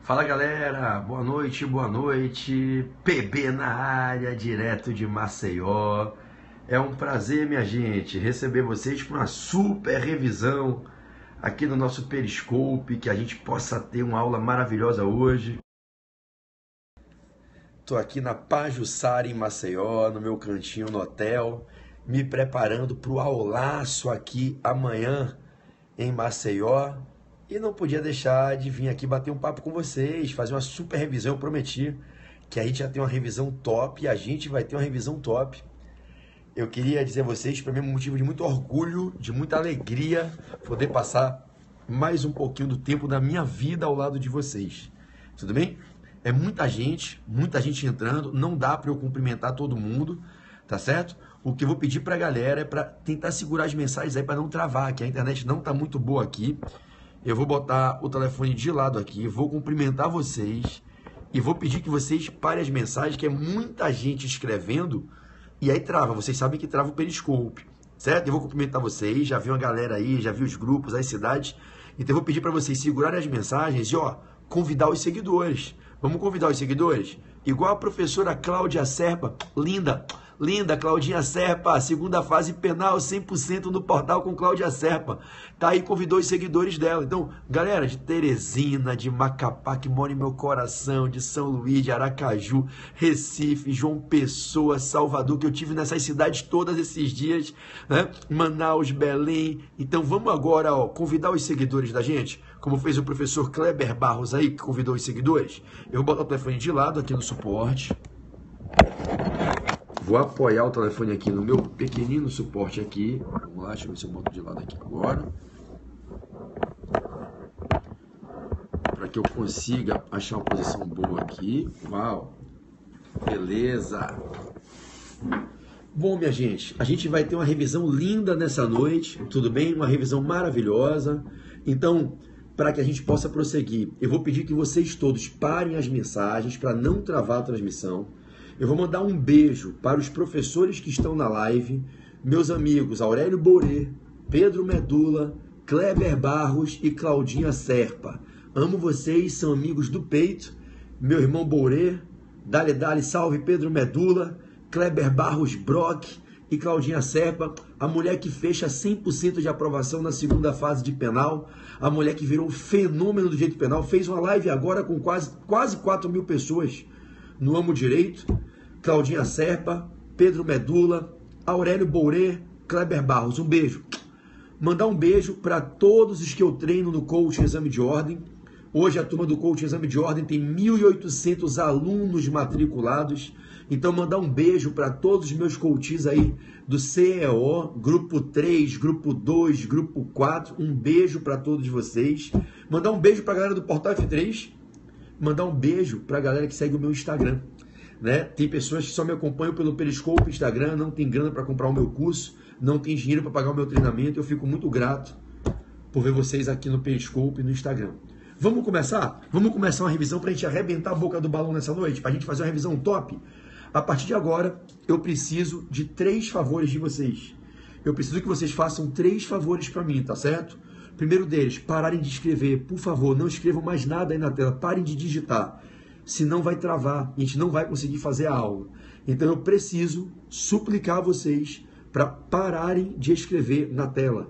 Fala galera, boa noite, PB na área, direto de Maceió. É um prazer, minha gente, receber vocês para uma super revisão aqui no nosso Periscope, que a gente possa ter uma aula maravilhosa hoje. Estou aqui na Pajuçara, em Maceió, no meu cantinho no hotel, me preparando para o aulaço aqui amanhã em Maceió. E não podia deixar de vir aqui bater um papo com vocês, fazer uma super revisão. Eu prometi que a gente já tem uma revisão top e a gente vai ter uma revisão top. Eu queria dizer a vocês, para mim é um motivo de muito orgulho, de muita alegria, poder passar mais um pouquinho do tempo da minha vida ao lado de vocês. Tudo bem? É muita gente entrando, não dá para eu cumprimentar todo mundo, tá certo? O que eu vou pedir para a galera é para tentar segurar as mensagens aí para não travar, que a internet não está muito boa aqui. Eu vou botar o telefone de lado aqui, vou cumprimentar vocês e vou pedir que vocês parem as mensagens, que é muita gente escrevendo e aí trava. Vocês sabem que trava o Periscope, certo? Eu vou cumprimentar vocês, já vi uma galera aí, já vi os grupos, as cidades. Então eu vou pedir para vocês segurarem as mensagens e convidar os seguidores. Vamos convidar os seguidores? Igual a professora Cláudia Serpa, linda Claudinha Serpa, segunda fase penal, 100% no portal com Cláudia Serpa. Tá aí, convidou os seguidores dela. Então, galera de Teresina, de Macapá, que mora em meu coração, de São Luís, de Aracaju, Recife, João Pessoa, Salvador, que eu tive nessas cidades todas esses dias, né? Manaus, Belém. Então, vamos agora, convidar os seguidores da gente, como fez o professor Kleber Barros aí, que convidou os seguidores. Eu vou botar o telefone de lado aqui no suporte. Vou apoiar o telefone aqui no meu pequenino suporte aqui. Vamos lá, deixa eu ver se eu boto de lado aqui agora. Para que eu consiga achar uma posição boa aqui. Uau! Beleza! Bom, minha gente, a gente vai ter uma revisão linda nessa noite, tudo bem? Uma revisão maravilhosa. Então, para que a gente possa prosseguir, eu vou pedir que vocês todos parem as mensagens para não travar a transmissão. Eu vou mandar um beijo para os professores que estão na live, meus amigos Aurélio Bourê, Pedro Medula, Kleber Barros e Claudinha Serpa. Amo vocês, são amigos do peito. Meu irmão Bourê, dale, salve Pedro Medula, Kleber Barros Brock e Claudinha Serpa, a mulher que fecha 100% de aprovação na segunda fase de penal, a mulher que virou um fenômeno do direito penal, fez uma live agora com quase 4 mil pessoas no Amo Direito. Claudinha Serpa, Pedro Medula, Aurélio Bourê, Kleber Barros. Um beijo. Mandar um beijo para todos os que eu treino no Coaching Exame de Ordem. Hoje a turma do Coaching Exame de Ordem tem 1.800 alunos matriculados. Então mandar um beijo para todos os meus coaches aí do CEO, Grupo 3, Grupo 2, Grupo 4. Um beijo para todos vocês. Mandar um beijo para a galera do Portal F3. Mandar um beijo para a galera que segue o meu Instagram. Né? Tem pessoas que só me acompanham pelo Periscope, Instagram, não tem grana para comprar o meu curso, não tem dinheiro para pagar o meu treinamento. Eu fico muito grato por ver vocês aqui no Periscope e no Instagram. Vamos começar? Vamos começar uma revisão para a gente arrebentar a boca do balão nessa noite? Para a gente fazer uma revisão top? A partir de agora, eu preciso de 3 favores de vocês. Eu preciso que vocês façam 3 favores para mim, tá certo? Primeiro deles, pararem de escrever. Por favor, não escrevam mais nada aí na tela. Parem de digitar. Senão vai travar. A gente não vai conseguir fazer a aula. Então eu preciso suplicar a vocês para pararem de escrever na tela.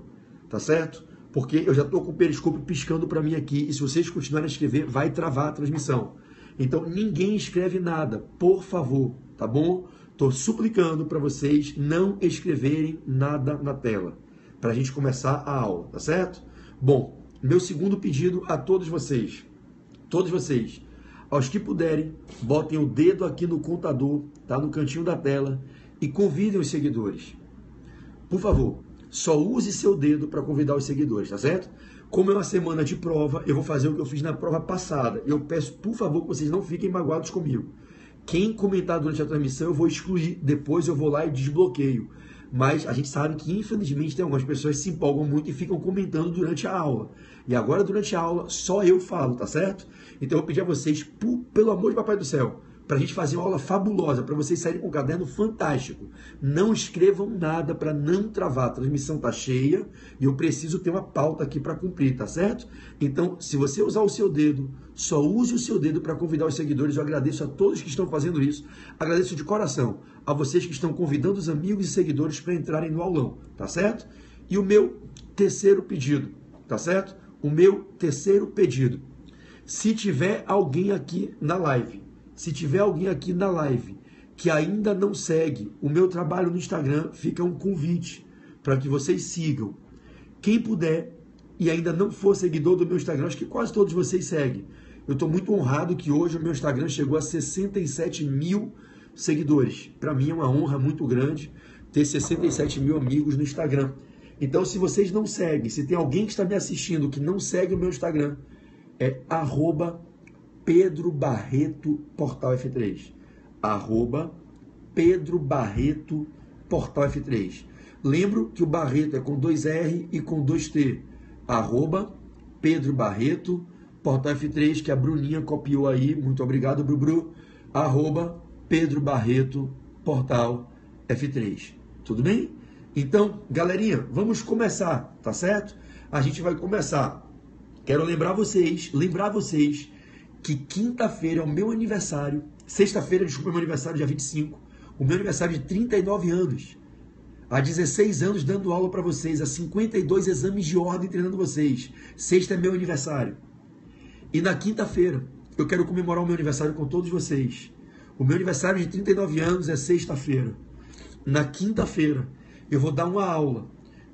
Tá certo? Porque eu já estou com o Periscope piscando para mim aqui. E se vocês continuarem a escrever, vai travar a transmissão. Então ninguém escreve nada. Por favor. Tá bom? Estou suplicando para vocês não escreverem nada na tela. Para a gente começar a aula. Tá certo? Bom, meu segundo pedido a todos vocês, aos que puderem, botem o dedo aqui no contador, tá no cantinho da tela, e convidem os seguidores. Por favor, só use seu dedo para convidar os seguidores, tá certo? Como é uma semana de prova, eu vou fazer o que eu fiz na prova passada. Eu peço, por favor, que vocês não fiquem magoados comigo. Quem comentar durante a transmissão, eu vou excluir, depois eu vou lá e desbloqueio. Mas a gente sabe que, infelizmente, tem algumas pessoas que se empolgam muito e ficam comentando durante a aula. E agora, durante a aula, só eu falo, tá certo? Então, eu vou pedir a vocês, pelo amor de Papai do Céu, para a gente fazer uma aula fabulosa, para vocês saírem com um caderno fantástico. Não escrevam nada para não travar. A transmissão está cheia e eu preciso ter uma pauta aqui para cumprir, tá certo? Então, se você usar o seu dedo, só use o seu dedo para convidar os seguidores. Eu agradeço a todos que estão fazendo isso. Agradeço de coração a vocês que estão convidando os amigos e seguidores para entrarem no aulão, tá certo? E o meu terceiro pedido, tá certo? O meu terceiro pedido. Se tiver alguém aqui na live, que ainda não segue o meu trabalho no Instagram, fica um convite para que vocês sigam. Quem puder e ainda não for seguidor do meu Instagram, acho que quase todos vocês seguem. Eu estou muito honrado que hoje o meu Instagram chegou a 67 mil seguidores. Para mim é uma honra muito grande ter 67 mil amigos no Instagram. Então, se vocês não seguem, se tem alguém que está me assistindo que não segue o meu Instagram, é @Pedro Barreto Portal F3. @Pedro Barreto Portal F3. Lembro que o Barreto é com 2R e com 2T. @Pedro Barreto Portal F3, que a Bruninha copiou aí. Muito obrigado, Brubru. @Pedro Barreto Portal F3. Tudo bem? Então, galerinha, vamos começar, tá certo? A gente vai começar. Quero lembrar vocês que quinta-feira é o meu aniversário. Sexta-feira, desculpa, é meu aniversário, dia 25. O meu aniversário de 39 anos. Há 16 anos dando aula para vocês. Há 52 exames de ordem treinando vocês. Sexta é meu aniversário. E na quinta-feira, eu quero comemorar o meu aniversário com todos vocês. O meu aniversário de 39 anos é sexta-feira. Na quinta-feira, eu vou dar uma aula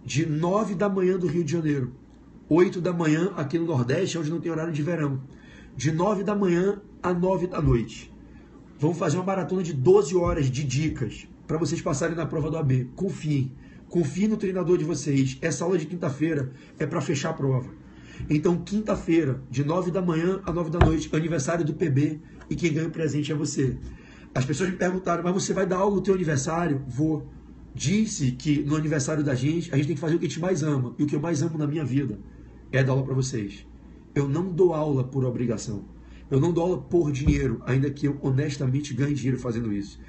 de 9 da manhã do Rio de Janeiro. 8 da manhã aqui no Nordeste, onde não tem horário de verão. De 9 da manhã a 9 da noite. Vamos fazer uma maratona de 12 horas de dicas para vocês passarem na prova do AB. Confiem. Confiem no treinador de vocês. Essa aula de quinta-feira é para fechar a prova. Então, quinta-feira, de 9 da manhã a 9 da noite, aniversário do PB, e quem ganha o presente é você. As pessoas me perguntaram, mas você vai dar aula no teu aniversário? Vou. Disse que no aniversário da gente, a gente tem que fazer o que a gente mais ama. E o que eu mais amo na minha vida é dar aula para vocês. Eu não dou aula por obrigação. Eu não dou aula por dinheiro, ainda que eu honestamente ganhe dinheiro fazendo isso.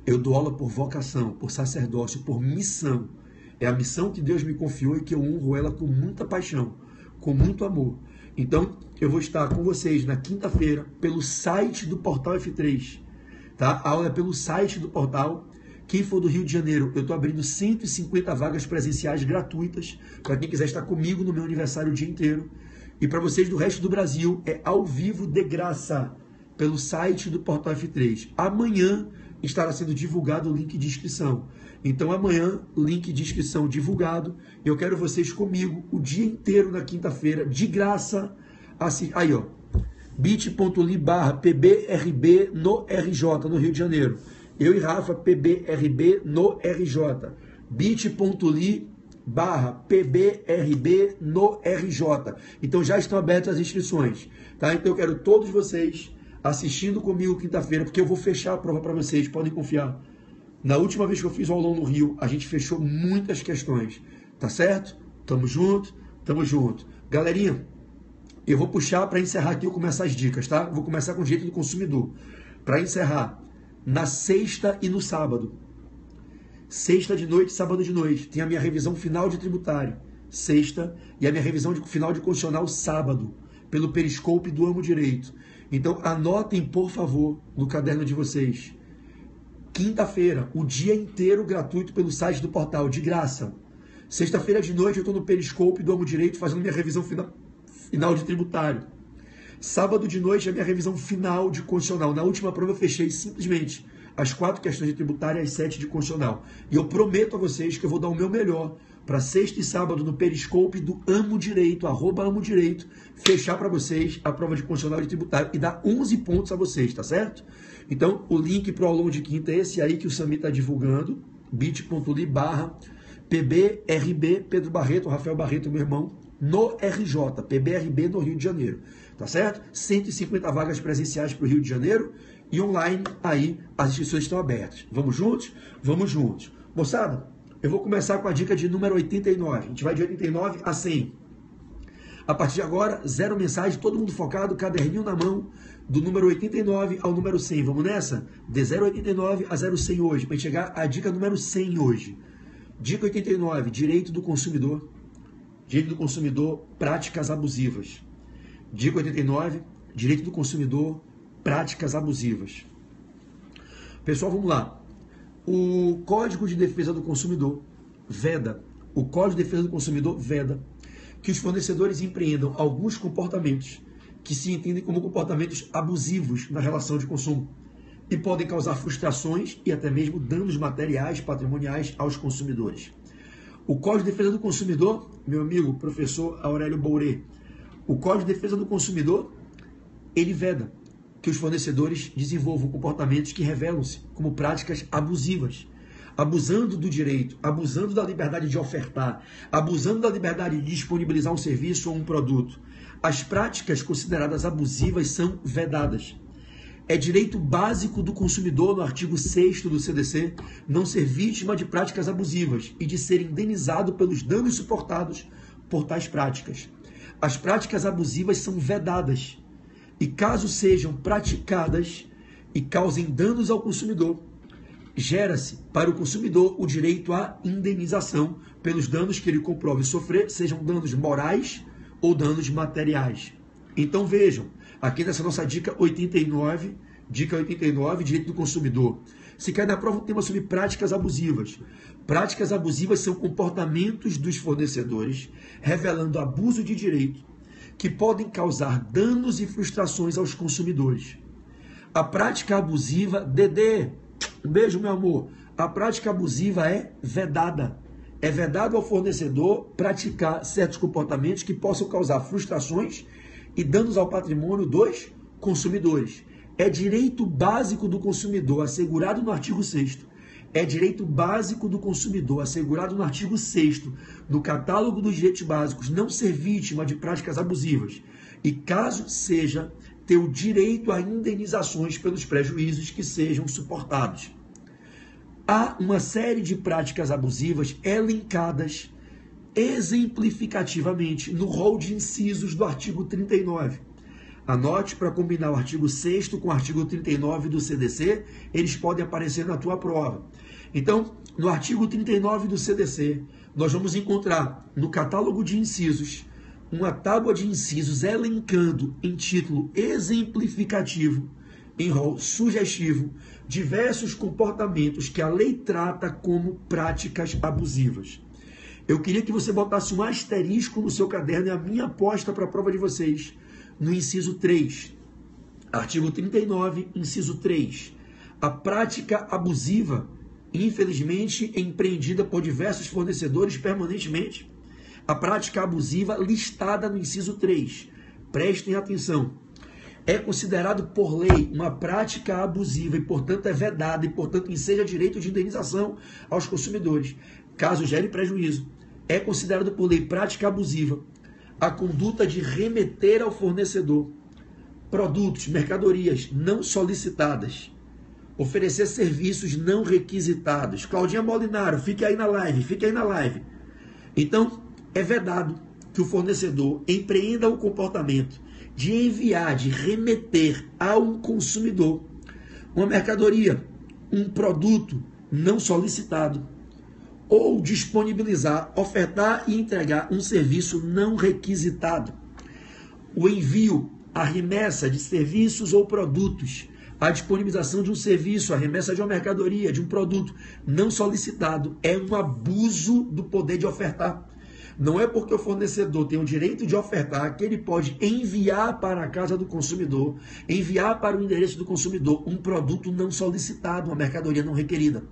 Eu dou aula por vocação, por sacerdócio, por missão. É a missão que Deus me confiou e que eu honro ela com muita paixão, com muito amor. Então, eu vou estar com vocês na quinta-feira pelo site do Portal F3. Tá? A aula é pelo site do portal. Quem for do Rio de Janeiro, eu estou abrindo 150 vagas presenciais gratuitas para quem quiser estar comigo no meu aniversário o dia inteiro. E para vocês do resto do Brasil, é ao vivo de graça pelo site do Portal F3. Amanhã estará sendo divulgado o link de inscrição. Então amanhã, link de inscrição divulgado. Eu quero vocês comigo o dia inteiro na quinta-feira, de graça. Assim, aí, ó, bit.ly/pbrb no RJ, no Rio de Janeiro. Eu e Rafa, PBRB no RJ. bit.ly/pbrb no RJ. Então já estão abertas as inscrições. Tá? Então eu quero todos vocês assistindo comigo quinta-feira, porque eu vou fechar a prova para vocês, podem confiar. Na última vez que eu fiz o aulão no Rio, a gente fechou muitas questões. Tá certo? Tamo junto, tamo junto. Galerinha, eu vou puxar para encerrar aqui, eu começar as dicas, tá? Vou começar com o jeito do consumidor. Para encerrar, na sexta e no sábado. Sexta de noite, sábado de noite. Tem a minha revisão final de tributário. Sexta. E a minha revisão final de constitucional sábado. Pelo Periscope do Amo Direito. Então, anotem, por favor, no caderno de vocês. Quinta-feira, o dia inteiro gratuito pelo site do portal, de graça. Sexta-feira de noite, eu estou no Periscope do Amo Direito fazendo minha revisão final de tributário. Sábado de noite, a minha revisão final de constitucional. Na última prova, eu fechei simplesmente as 4 questões de tributário e as 7 de constitucional. E eu prometo a vocês que eu vou dar o meu melhor para sexta e sábado no Periscope do Amo Direito, @Amo Direito, fechar para vocês a prova de constitucional e tributário e dar 11 pontos a vocês, tá certo? Então, o link para o aulão de quinta é esse aí que o Sami está divulgando, bit.ly/pbrb, Pedro Barreto, Rafael Barreto, meu irmão, no RJ, PBRB no Rio de Janeiro, tá certo? 150 vagas presenciais para o Rio de Janeiro e online, aí as inscrições estão abertas. Vamos juntos? Vamos juntos. Moçada, eu vou começar com a dica de número 89, a gente vai de 89 a 100. A partir de agora, 0 mensagem, todo mundo focado, caderninho na mão, do número 89 ao número 100. Vamos nessa? De 089 a 0100 hoje, para chegar à dica número 100 hoje. Dica 89, direito do consumidor. Direito do consumidor, práticas abusivas. Dica 89, direito do consumidor, práticas abusivas. Pessoal, vamos lá. O Código de Defesa do Consumidor veda, o Código de Defesa do Consumidor veda que os fornecedores empreendam alguns comportamentos que se entendem como comportamentos abusivos na relação de consumo e podem causar frustrações e até mesmo danos materiais, patrimoniais aos consumidores. O Código de Defesa do Consumidor, meu amigo, professor Aurélio Bouré, o Código de Defesa do Consumidor, ele veda que os fornecedores desenvolvam comportamentos que revelam-se como práticas abusivas, abusando do direito, abusando da liberdade de ofertar, abusando da liberdade de disponibilizar um serviço ou um produto. As práticas consideradas abusivas são vedadas. É direito básico do consumidor, no artigo 6º do CDC, não ser vítima de práticas abusivas e de ser indenizado pelos danos suportados por tais práticas. As práticas abusivas são vedadas e, caso sejam praticadas e causem danos ao consumidor, gera-se para o consumidor o direito à indenização pelos danos que ele comprove sofrer, sejam danos morais ou danos materiais. Então vejam, aqui nessa nossa dica 89, direito do consumidor. Se cai na prova um tema sobre práticas abusivas. Práticas abusivas são comportamentos dos fornecedores revelando abuso de direito que podem causar danos e frustrações aos consumidores. A prática abusiva, Dedê, um beijo, meu amor. A prática abusiva é vedada. É vedado ao fornecedor praticar certos comportamentos que possam causar frustrações e danos ao patrimônio dos consumidores. É direito básico do consumidor, assegurado no artigo 6º. É direito básico do consumidor, assegurado no artigo 6º do Catálogo dos Direitos Básicos, não ser vítima de práticas abusivas. E caso seja, ter o direito a indenizações pelos prejuízos que sejam suportados. Há uma série de práticas abusivas elencadas exemplificativamente no rol de incisos do artigo 39. Anote para combinar o artigo 6º com o artigo 39 do CDC, eles podem aparecer na tua prova. Então, no artigo 39 do CDC, nós vamos encontrar no catálogo de incisos uma tábua de incisos elencando em título exemplificativo, em rol sugestivo, diversos comportamentos que a lei trata como práticas abusivas. Eu queria que você botasse um asterisco no seu caderno, e a minha aposta para a prova de vocês, no inciso 3, artigo 39, inciso 3. A prática abusiva, infelizmente, é empreendida por diversos fornecedores permanentemente. A prática abusiva listada no inciso 3. Prestem atenção. É considerado por lei uma prática abusiva e, portanto, é vedada e, portanto, enseja direito de indenização aos consumidores, caso gere prejuízo. É considerado por lei prática abusiva a conduta de remeter ao fornecedor produtos, mercadorias não solicitadas, oferecer serviços não requisitados. Claudinha Molinaro, fique aí na live, Então, é vedado que o fornecedor empreenda o comportamento de enviar, de remeter a um consumidor uma mercadoria, um produto não solicitado, ou disponibilizar, ofertar e entregar um serviço não requisitado. O envio, a remessa de serviços ou produtos, a disponibilização de um serviço, a remessa de uma mercadoria, de um produto não solicitado, é um abuso do poder de ofertar. Não é porque o fornecedor tem o direito de ofertar que ele pode enviar para a casa do consumidor, enviar para o endereço do consumidor um produto não solicitado, uma mercadoria não requerida.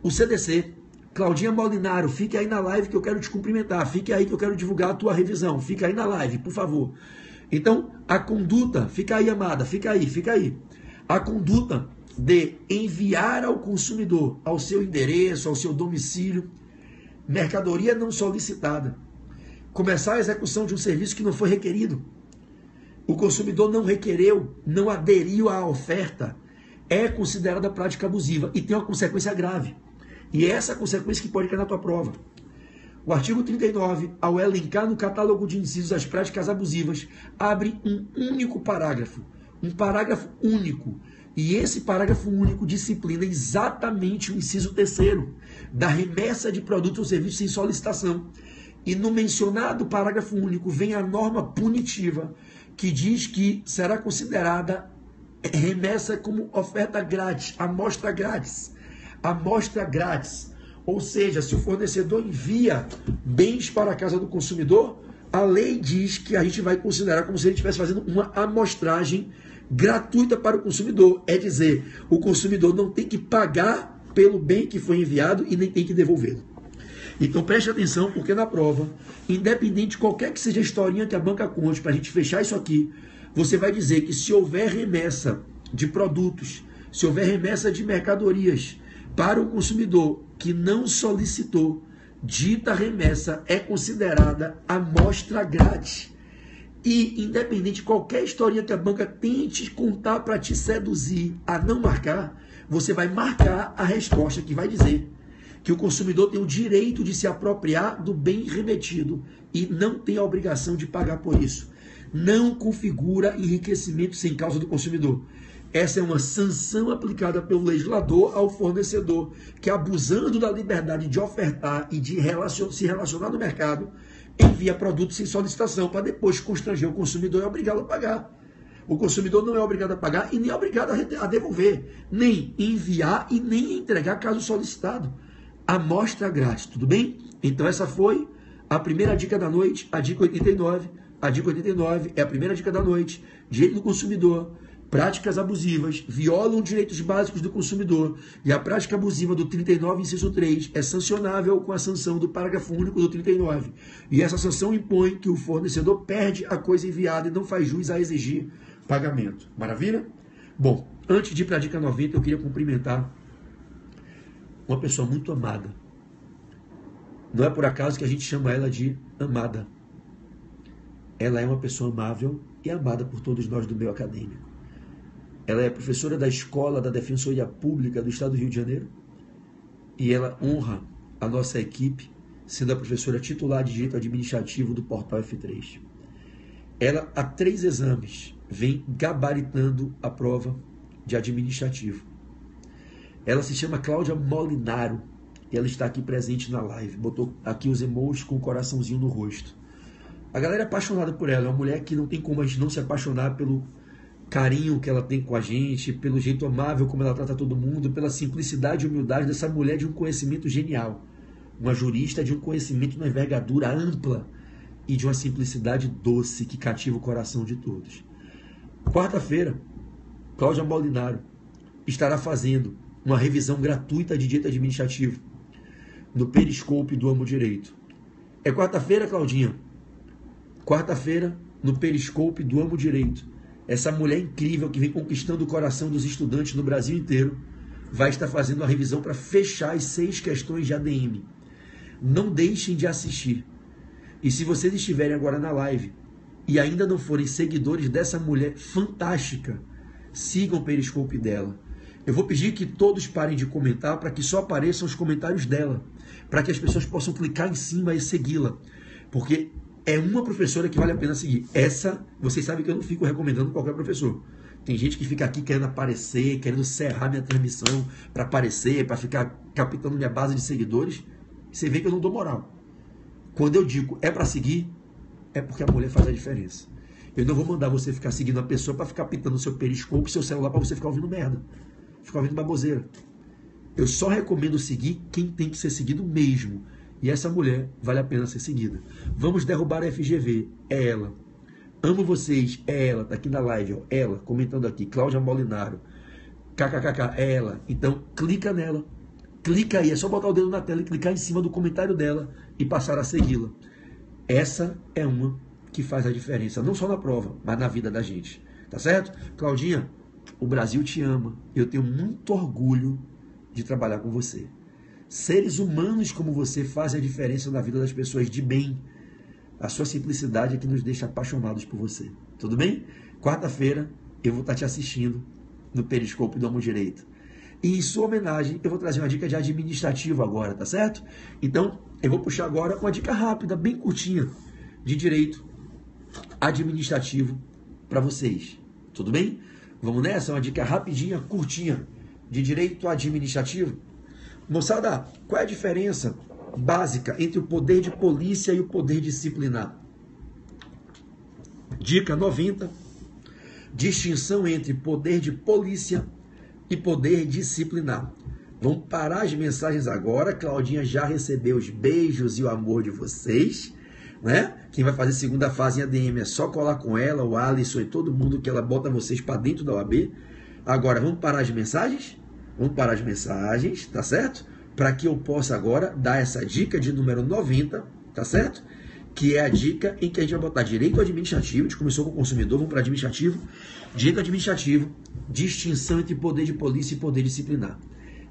O CDC, Claudinha Molinaro, fique aí na live que eu quero te cumprimentar, fique aí que eu quero divulgar a tua revisão, fica aí na live, por favor. Então, a conduta, fica aí, amada, fica aí. A conduta de enviar ao consumidor, ao seu endereço, ao seu domicílio, mercadoria não solicitada, começar a execução de um serviço que não foi requerido, o consumidor não requereu, não aderiu à oferta, é considerada prática abusiva e tem uma consequência grave. E é essa consequência que pode cair na tua prova. O artigo 39, ao elencar no catálogo de incisos as práticas abusivas, abre um único parágrafo. Um parágrafo único. E esse parágrafo único disciplina exatamente o inciso 3º, da remessa de produtos ou serviços sem solicitação. E no mencionado parágrafo único vem a norma punitiva, que diz que será considerada remessa como oferta grátis, amostra grátis. Amostra grátis. Ou seja, se o fornecedor envia bens para a casa do consumidor, a lei diz que a gente vai considerar como se ele estivesse fazendo uma amostragem gratuita para o consumidor. É dizer, o consumidor não tem que pagar pelo bem que foi enviado e nem tem que devolvê-lo. Então preste atenção, porque na prova, independente de qualquer que seja a historinha que a banca conte, para a gente fechar isso aqui, você vai dizer que se houver remessa de produtos, se houver remessa de mercadorias para o consumidor que não solicitou, dita remessa é considerada amostra grátis. E, independente de qualquer historinha que a banca tente contar para te seduzir a não marcar, você vai marcar a resposta que vai dizer que o consumidor tem o direito de se apropriar do bem remetido e não tem a obrigação de pagar por isso. Não configura enriquecimento sem causa do consumidor. Essa é uma sanção aplicada pelo legislador ao fornecedor, que abusando da liberdade de ofertar e de se relacionar no mercado, envia produtos sem solicitação para depois constranger o consumidor e obrigá-lo a pagar. O consumidor não é obrigado a pagar e nem é obrigado a devolver, nem enviar e nem entregar caso solicitado. Amostra grátis, tudo bem? Então essa foi a primeira dica da noite, a dica 89. A dica 89 é a primeira dica da noite. Direito do consumidor, práticas abusivas violam direitos básicos do consumidor e a prática abusiva do 39, inciso 3, é sancionável com a sanção do parágrafo único do 39. E essa sanção impõe que o fornecedor perde a coisa enviada e não faz jus a exigir pagamento. Maravilha? Bom, antes de ir para a dica 90, eu queria cumprimentar uma pessoa muito amada. Não é por acaso que a gente chama ela de amada. Ela é uma pessoa amável e amada por todos nós do meio acadêmico. Ela é professora da Escola da Defensoria Pública do Estado do Rio de Janeiro e ela honra a nossa equipe, sendo a professora titular de Direito Administrativo do Portal F3. Ela, há 3 exames, vem gabaritando a prova de administrativo. Ela se chama Cláudia Molinaro e ela está aqui presente na live. Botou aqui os emojis com o coraçãozinho no rosto. A galera é apaixonada por ela. É uma mulher que não tem como a gente não se apaixonar pelo carinho que ela tem com a gente, pelo jeito amável como ela trata todo mundo, pela simplicidade e humildade dessa mulher de um conhecimento genial. Uma jurista de um conhecimento, uma envergadura ampla e de uma simplicidade doce que cativa o coração de todos. Quarta-feira, Cláudia Molinaro estará fazendo uma revisão gratuita de direito administrativo no Periscope do Amo Direito. É quarta-feira, Claudinha? Quarta-feira, no Periscope do Amo Direito. Essa mulher incrível que vem conquistando o coração dos estudantes no Brasil inteiro vai estar fazendo uma revisão para fechar as 6 questões de ADM. Não deixem de assistir. E se vocês estiverem agora na live e ainda não forem seguidores dessa mulher fantástica, sigam o Periscope dela. Eu vou pedir que todos parem de comentar para que só apareçam os comentários dela, para que as pessoas possam clicar em cima e segui-la. Porque é uma professora que vale a pena seguir. Essa, vocês sabem que eu não fico recomendando qualquer professor. Tem gente que fica aqui querendo aparecer, querendo serrar minha transmissão para aparecer, para ficar captando minha base de seguidores. Você vê que eu não dou moral. Quando eu digo é para seguir, é porque a mulher faz a diferença. Eu não vou mandar você ficar seguindo a pessoa para ficar pitando o seu Periscope, seu celular, para você ficar ouvindo merda. Ficar ouvindo baboseira. Eu só recomendo seguir quem tem que ser seguido mesmo. E essa mulher vale a pena ser seguida. Vamos derrubar a FGV. É ela. Amo vocês. É ela. Tá aqui na live. Ó. Ela. Comentando aqui. Cláudia Molinaro. KKKK. É ela. Então, clica nela. Clica aí. É só botar o dedo na tela e clicar em cima do comentário dela e passar a segui-la. Essa é uma que faz a diferença. Não só na prova, mas na vida da gente. Tá certo? Claudinha, o Brasil te ama. Eu tenho muito orgulho de trabalhar com você. Seres humanos como você fazem a diferença na vida das pessoas de bem. A sua simplicidade é que nos deixa apaixonados por você. Tudo bem? Quarta-feira eu vou estar te assistindo no Periscope do Amo Direito. E em sua homenagem, eu vou trazer uma dica de administrativo agora, tá certo? Então, eu vou puxar agora uma dica rápida, bem curtinha, de direito administrativo para vocês. Tudo bem? Vamos nessa? Uma dica rapidinha, curtinha, de direito administrativo. Moçada, qual é a diferença básica entre o poder de polícia e o poder disciplinar? Dica 90. Distinção entre poder de polícia e poder disciplinar. Vamos parar as mensagens agora. Claudinha já recebeu os beijos e o amor de vocês, né? Quem vai fazer segunda fase em ADM é só colar com ela, o Alisson e todo mundo, que ela bota vocês para dentro da OAB. Agora, vamos parar as mensagens? Vamos parar as mensagens, tá certo? Para que eu possa agora dar essa dica de número 90, tá certo? Que é a dica em que a gente vai botar direito administrativo. A gente começou com o consumidor, vamos para administrativo. Direito administrativo, distinção entre poder de polícia e poder disciplinar.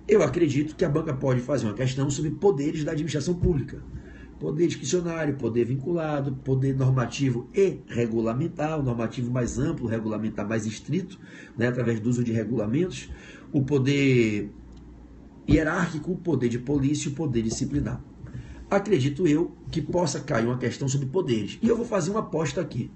Eu acredito que a banca pode fazer uma questão sobre poderes da administração pública. Poder discricionário, poder vinculado, poder normativo e regulamentar, o normativo mais amplo, o regulamentar mais estrito, né, através do uso de regulamentos, o poder hierárquico, o poder de polícia e o poder disciplinar. Acredito eu que possa cair uma questão sobre poderes. E eu vou fazer uma aposta aqui,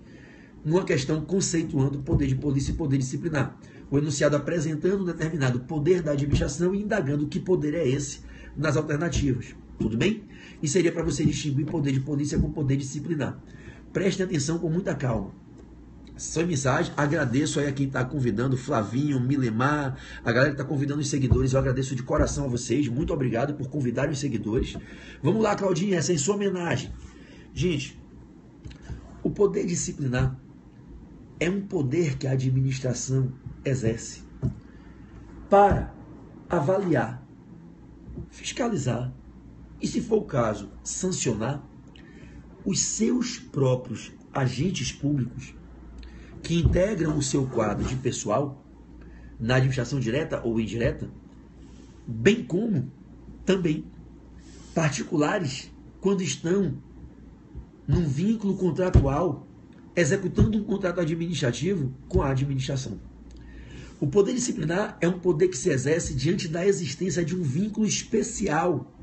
numa questão conceituando poder de polícia e poder disciplinar. O enunciado apresentando um determinado poder da administração e indagando que poder é esse nas alternativas. Tudo bem? E seria para você distinguir poder de polícia com poder disciplinar. Prestem atenção com muita calma. Sua mensagem, agradeço aí a quem está convidando, Flavinho, Milemar, a galera que está convidando os seguidores, eu agradeço de coração a vocês, muito obrigado por convidar os seguidores. Vamos lá, Claudinha, essa é em sua homenagem. Gente, o poder disciplinar é um poder que a administração exerce para avaliar, fiscalizar e, se for o caso, sancionar os seus próprios agentes públicos que integram o seu quadro de pessoal na administração direta ou indireta, bem como também particulares quando estão num vínculo contratual executando um contrato administrativo com a administração. O poder disciplinar é um poder que se exerce diante da existência de um vínculo especial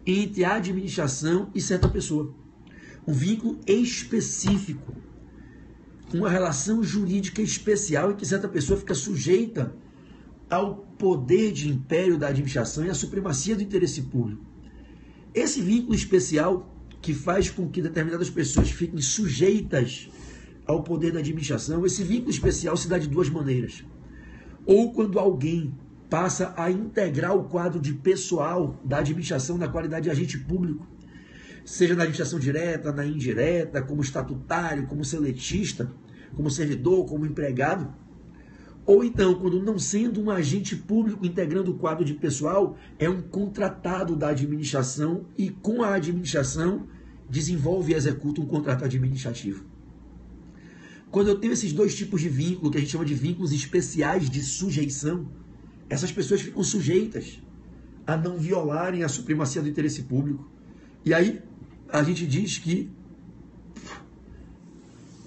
entre a administração e certa pessoa. Um vínculo específico. Uma relação jurídica especial em que certa pessoa fica sujeita ao poder de império da administração e à supremacia do interesse público. Esse vínculo especial que faz com que determinadas pessoas fiquem sujeitas ao poder da administração, esse vínculo especial se dá de duas maneiras. Ou quando alguém passa a integrar o quadro de pessoal da administração na qualidade de agente público, seja na administração direta, na indireta, como estatutário, como seletista, como servidor, como empregado. Ou então, quando não sendo um agente público integrando o quadro de pessoal, é um contratado da administração e com a administração desenvolve e executa um contrato administrativo. Quando eu tenho esses dois tipos de vínculo, que a gente chama de vínculos especiais de sujeição, essas pessoas ficam sujeitas a não violarem a supremacia do interesse público. E aí a gente diz que...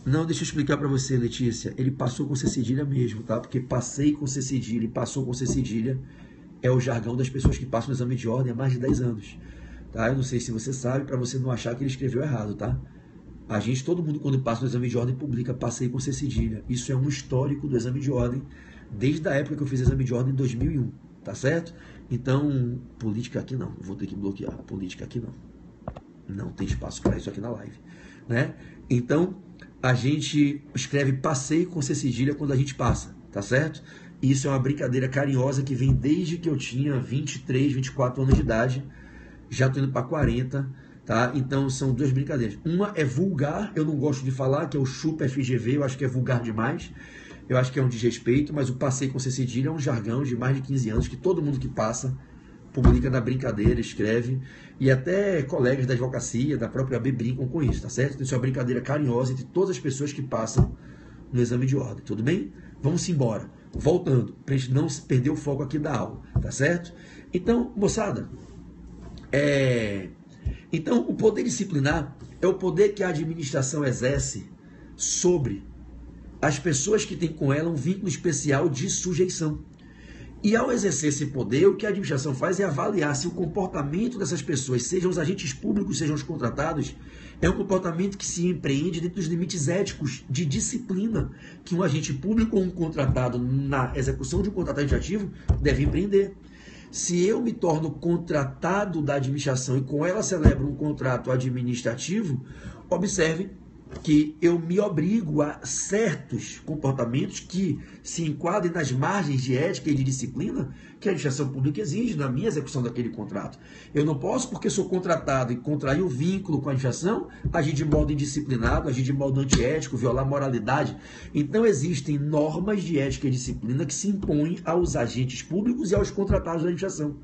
Não, deixa eu explicar para você, Letícia. Ele passou com C cedilha mesmo, tá? Porque passei com C cedilha e passou com C cedilha é o jargão das pessoas que passam no exame de ordem há mais de 10 anos. Tá? Eu não sei se você sabe, para você não achar que ele escreveu errado, tá? A gente, todo mundo, quando passa no exame de ordem, publica passei com C cedilha. Isso é um histórico do exame de ordem, desde a época que eu fiz exame de ordem em 2001, tá certo? Então, política aqui não. Eu vou ter que bloquear. Política aqui não. Não tem espaço para isso aqui na live, né? Então, a gente escreve passei com C cedilha quando a gente passa, tá certo? Isso é uma brincadeira carinhosa que vem desde que eu tinha 23, 24 anos de idade. Já estou indo para 40, tá? Então são duas brincadeiras. Uma é vulgar, eu não gosto de falar, que é o chupa FGV, eu acho que é vulgar demais. Eu acho que é um desrespeito, mas o passei com C cedilha é um jargão de mais de 15 anos que todo mundo que passa publica na brincadeira, escreve, e até colegas da advocacia, da própria AB brincam com isso, tá certo? Então isso é uma brincadeira carinhosa entre todas as pessoas que passam no exame de ordem, tudo bem? Vamos embora. Voltando, para a gente não perder o foco aqui da aula, tá certo? Então, moçada, então o poder disciplinar é o poder que a administração exerce sobre as pessoas que têm com ela um vínculo especial de sujeição. E ao exercer esse poder, o que a administração faz é avaliar se o comportamento dessas pessoas, sejam os agentes públicos, sejam os contratados, é um comportamento que se empreende dentro dos limites éticos de disciplina que um agente público ou um contratado na execução de um contrato administrativo deve empreender. Se eu me torno contratado da administração e com ela celebro um contrato administrativo, observe que eu me obrigo a certos comportamentos que se enquadrem nas margens de ética e de disciplina que a administração pública exige na minha execução daquele contrato. Eu não posso, porque sou contratado e contrair um vínculo com a administração, agir de modo indisciplinado, agir de modo antiético, violar moralidade. Então existem normas de ética e disciplina que se impõem aos agentes públicos e aos contratados da administração.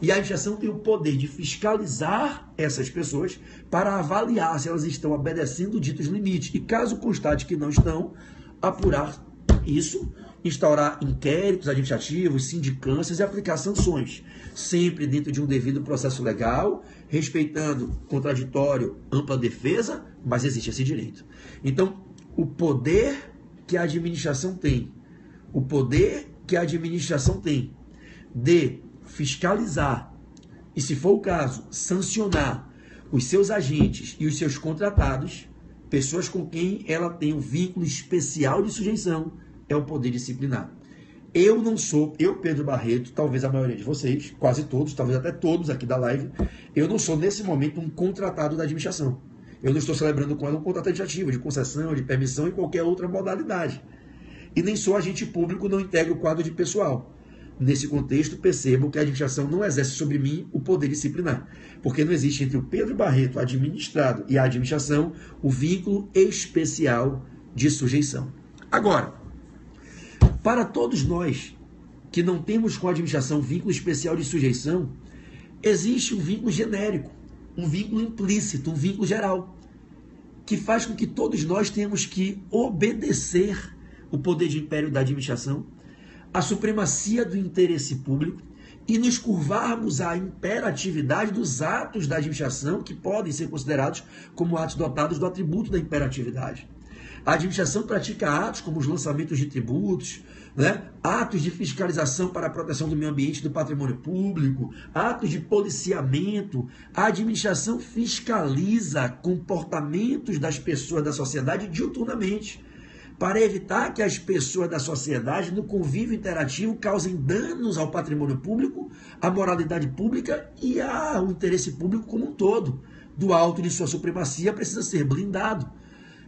E a administração tem o poder de fiscalizar essas pessoas para avaliar se elas estão obedecendo ditos limites. E caso constate que não estão, apurar isso, instaurar inquéritos administrativos, sindicâncias e aplicar sanções. Sempre dentro de um devido processo legal, respeitando contraditório, ampla defesa, mas existe esse direito. Então, o poder que a administração tem, de fiscalizar e, se for o caso, sancionar os seus agentes e os seus contratados, pessoas com quem ela tem um vínculo especial de sujeição, é o poder disciplinar. Eu não sou, Pedro Barreto, talvez a maioria de vocês, quase todos, talvez até todos aqui da live, eu não sou nesse momento um contratado da administração. Eu não estou celebrando com ela um contrato administrativo, de concessão, de permissão e qualquer outra modalidade. E nem sou agente público, não integro o quadro de pessoal. Nesse contexto, percebo que a administração não exerce sobre mim o poder disciplinar, porque não existe entre o Pedro Barreto administrado e a administração o vínculo especial de sujeição. Agora, para todos nós que não temos com a administração vínculo especial de sujeição, existe um vínculo genérico, um vínculo implícito, um vínculo geral, que faz com que todos nós tenhamos que obedecer o poder de império da administração, a supremacia do interesse público e nos curvarmos à imperatividade dos atos da administração que podem ser considerados como atos dotados do atributo da imperatividade. A administração pratica atos como os lançamentos de tributos, atos de fiscalização para a proteção do meio ambiente e do patrimônio público, atos de policiamento. A administração fiscaliza comportamentos das pessoas da sociedade diuturnamente, para evitar que as pessoas da sociedade, no convívio interativo, causem danos ao patrimônio público, à moralidade pública e ao interesse público como um todo. Do alto de sua supremacia precisa ser blindado.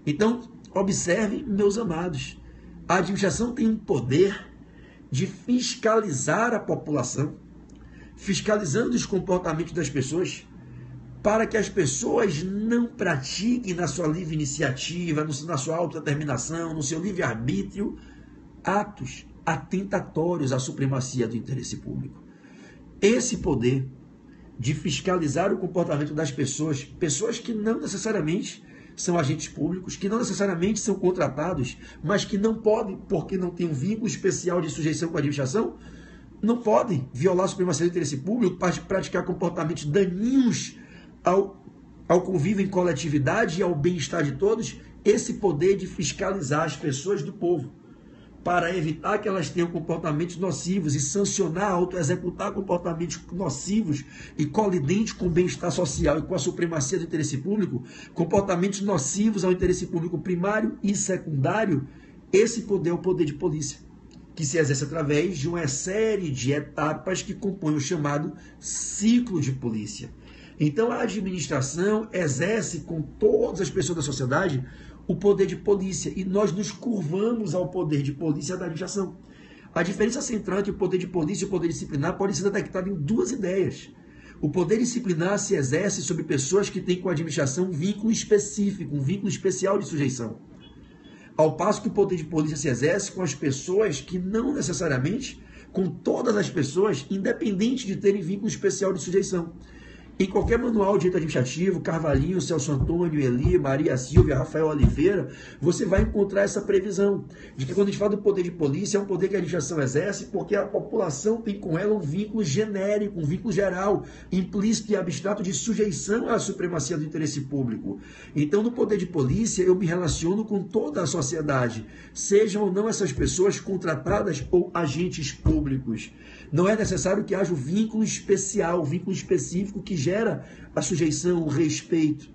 Então, observem, meus amados, a administração tem um poder de fiscalizar a população, fiscalizando os comportamentos das pessoas, para que as pessoas não pratiquem na sua livre iniciativa, na sua autodeterminação, no seu livre-arbítrio, atos atentatórios à supremacia do interesse público. Esse poder de fiscalizar o comportamento das pessoas, pessoas que não necessariamente são agentes públicos, que não necessariamente são contratados, mas que não podem, porque não têm um vínculo especial de sujeição com a administração, não podem violar a supremacia do interesse público para praticar comportamentos daninhos ao convívio em coletividade e ao bem-estar de todos, esse poder de fiscalizar as pessoas do povo, para evitar que elas tenham comportamentos nocivos e sancionar, autoexecutar comportamentos nocivos e colidentes com o bem-estar social e com a supremacia do interesse público, comportamentos nocivos ao interesse público primário e secundário. Esse poder é o poder de polícia, que se exerce através de uma série de etapas que compõem o chamado ciclo de polícia. Então, a administração exerce com todas as pessoas da sociedade o poder de polícia e nós nos curvamos ao poder de polícia da administração. A diferença central entre o poder de polícia e o poder disciplinar pode ser detectada em duas ideias. O poder disciplinar se exerce sobre pessoas que têm com a administração um vínculo específico, um vínculo especial de sujeição. Ao passo que o poder de polícia se exerce com as pessoas que não necessariamente, com todas as pessoas, independente de terem vínculo especial de sujeição. Em qualquer manual de direito administrativo, Carvalhinho, Celso Antônio, Eli, Maria Silvia, Rafael Oliveira, você vai encontrar essa previsão de que quando a gente fala do poder de polícia, é um poder que a administração exerce porque a população tem com ela um vínculo genérico, um vínculo geral, implícito e abstrato de sujeição à supremacia do interesse público. Então, no poder de polícia, eu me relaciono com toda a sociedade, sejam ou não essas pessoas contratadas ou agentes públicos. Não é necessário que haja um vínculo especial, um vínculo específico que gera a sujeição, o respeito,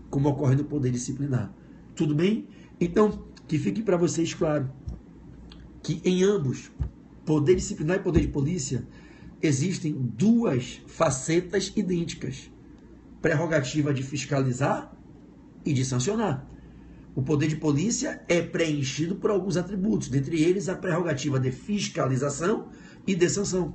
como ocorre no poder disciplinar. Tudo bem? Então, que fique para vocês claro que em ambos, poder disciplinar e poder de polícia, existem duas facetas idênticas. Prerrogativa de fiscalizar e de sancionar. O poder de polícia é preenchido por alguns atributos, dentre eles a prerrogativa de fiscalização e de sanção.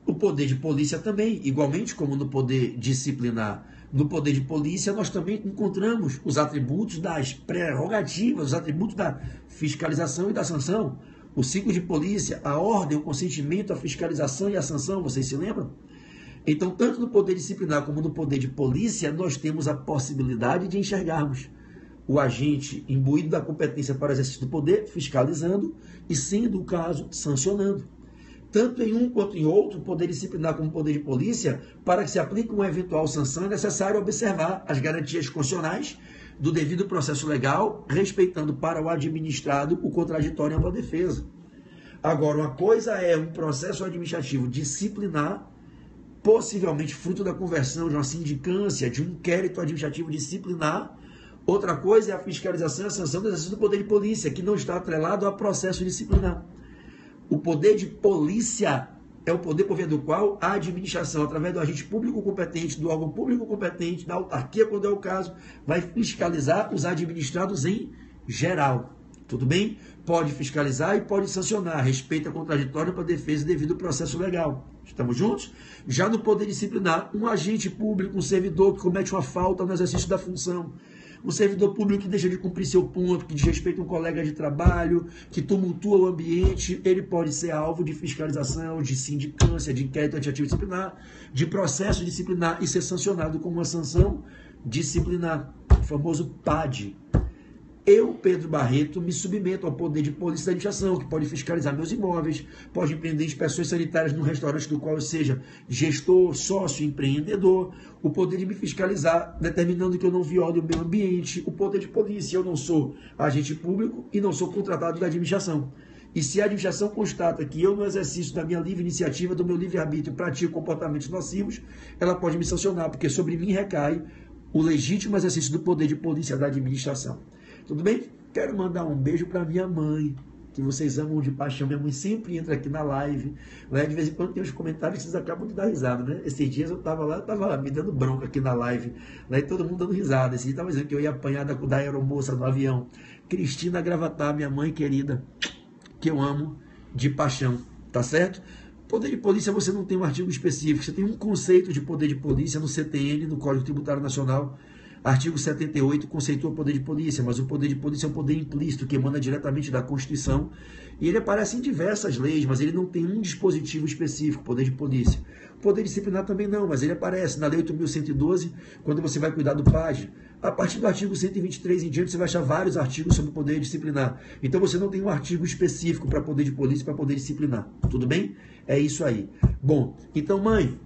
O poder de polícia também, igualmente como no poder disciplinar. No poder de polícia nós também encontramos os atributos das prerrogativas, os atributos da fiscalização e da sanção. O ciclo de polícia, a ordem, o consentimento, a fiscalização e a sanção, vocês se lembram? Então, tanto no poder disciplinar como no poder de polícia, nós temos a possibilidade de enxergarmos o agente imbuído da competência para o exercício do poder, fiscalizando e, sendo o caso, sancionando. Tanto em um quanto em outro, poder disciplinar como poder de polícia, para que se aplique uma eventual sanção, é necessário observar as garantias constitucionais do devido processo legal, respeitando para o administrado o contraditório e a ampla defesa. Agora, uma coisa é um processo administrativo disciplinar, possivelmente fruto da conversão de uma sindicância, de um inquérito administrativo disciplinar. Outra coisa é a fiscalização e a sanção do exercício do poder de polícia, que não está atrelado a processo disciplinar. O poder de polícia é o poder por via do qual a administração, através do agente público competente, do órgão público competente, da autarquia, quando é o caso, vai fiscalizar os administrados em geral. Tudo bem? Pode fiscalizar e pode sancionar, respeita contraditório para defesa devido ao processo legal. Estamos juntos? Já no poder disciplinar, um agente público, um servidor que comete uma falta no exercício da função, um servidor público que deixa de cumprir seu ponto, que desrespeita um colega de trabalho, que tumultua o ambiente, ele pode ser alvo de fiscalização, de sindicância, de inquérito administrativo disciplinar, de processo disciplinar e ser sancionado com uma sanção disciplinar, o famoso PAD. Eu, Pedro Barreto, me submeto ao poder de polícia da administração, que pode fiscalizar meus imóveis, pode empreender inspeções sanitárias no restaurante do qual eu seja gestor, sócio, empreendedor, o poder de me fiscalizar, determinando que eu não viole o meio ambiente, o poder de polícia. Eu não sou agente público e não sou contratado da administração. E se a administração constata que eu, no exercício da minha livre iniciativa, do meu livre-arbítrio, pratico comportamentos nocivos, ela pode me sancionar, porque sobre mim recai o legítimo exercício do poder de polícia da administração. Tudo bem? Quero mandar um beijo para minha mãe, que vocês amam de paixão. Minha mãe sempre entra aqui na live. Né? De vez em quando tem uns comentários que vocês acabam de dar risada, né? Esses dias eu estava lá, estava me dando bronca aqui na live. Né? E todo mundo dando risada. Esse dia estava dizendo que eu ia apanhar da aeromoça no avião. Cristina Gravatar, minha mãe querida, que eu amo de paixão. Tá certo? Poder de polícia, você não tem um artigo específico. Você tem um conceito de poder de polícia no CTN, no Código Tributário Nacional. Artigo 78 conceitua o poder de polícia, mas o poder de polícia é um poder implícito que emana diretamente da Constituição e ele aparece em diversas leis, mas ele não tem um dispositivo específico, poder de polícia. O poder disciplinar também não, mas ele aparece na Lei 8.112, quando você vai cuidar do PAD. A partir do artigo 123 em diante, você vai achar vários artigos sobre poder disciplinar. Então você não tem um artigo específico para poder de polícia e para poder disciplinar. Tudo bem? É isso aí. Bom, então, mãe,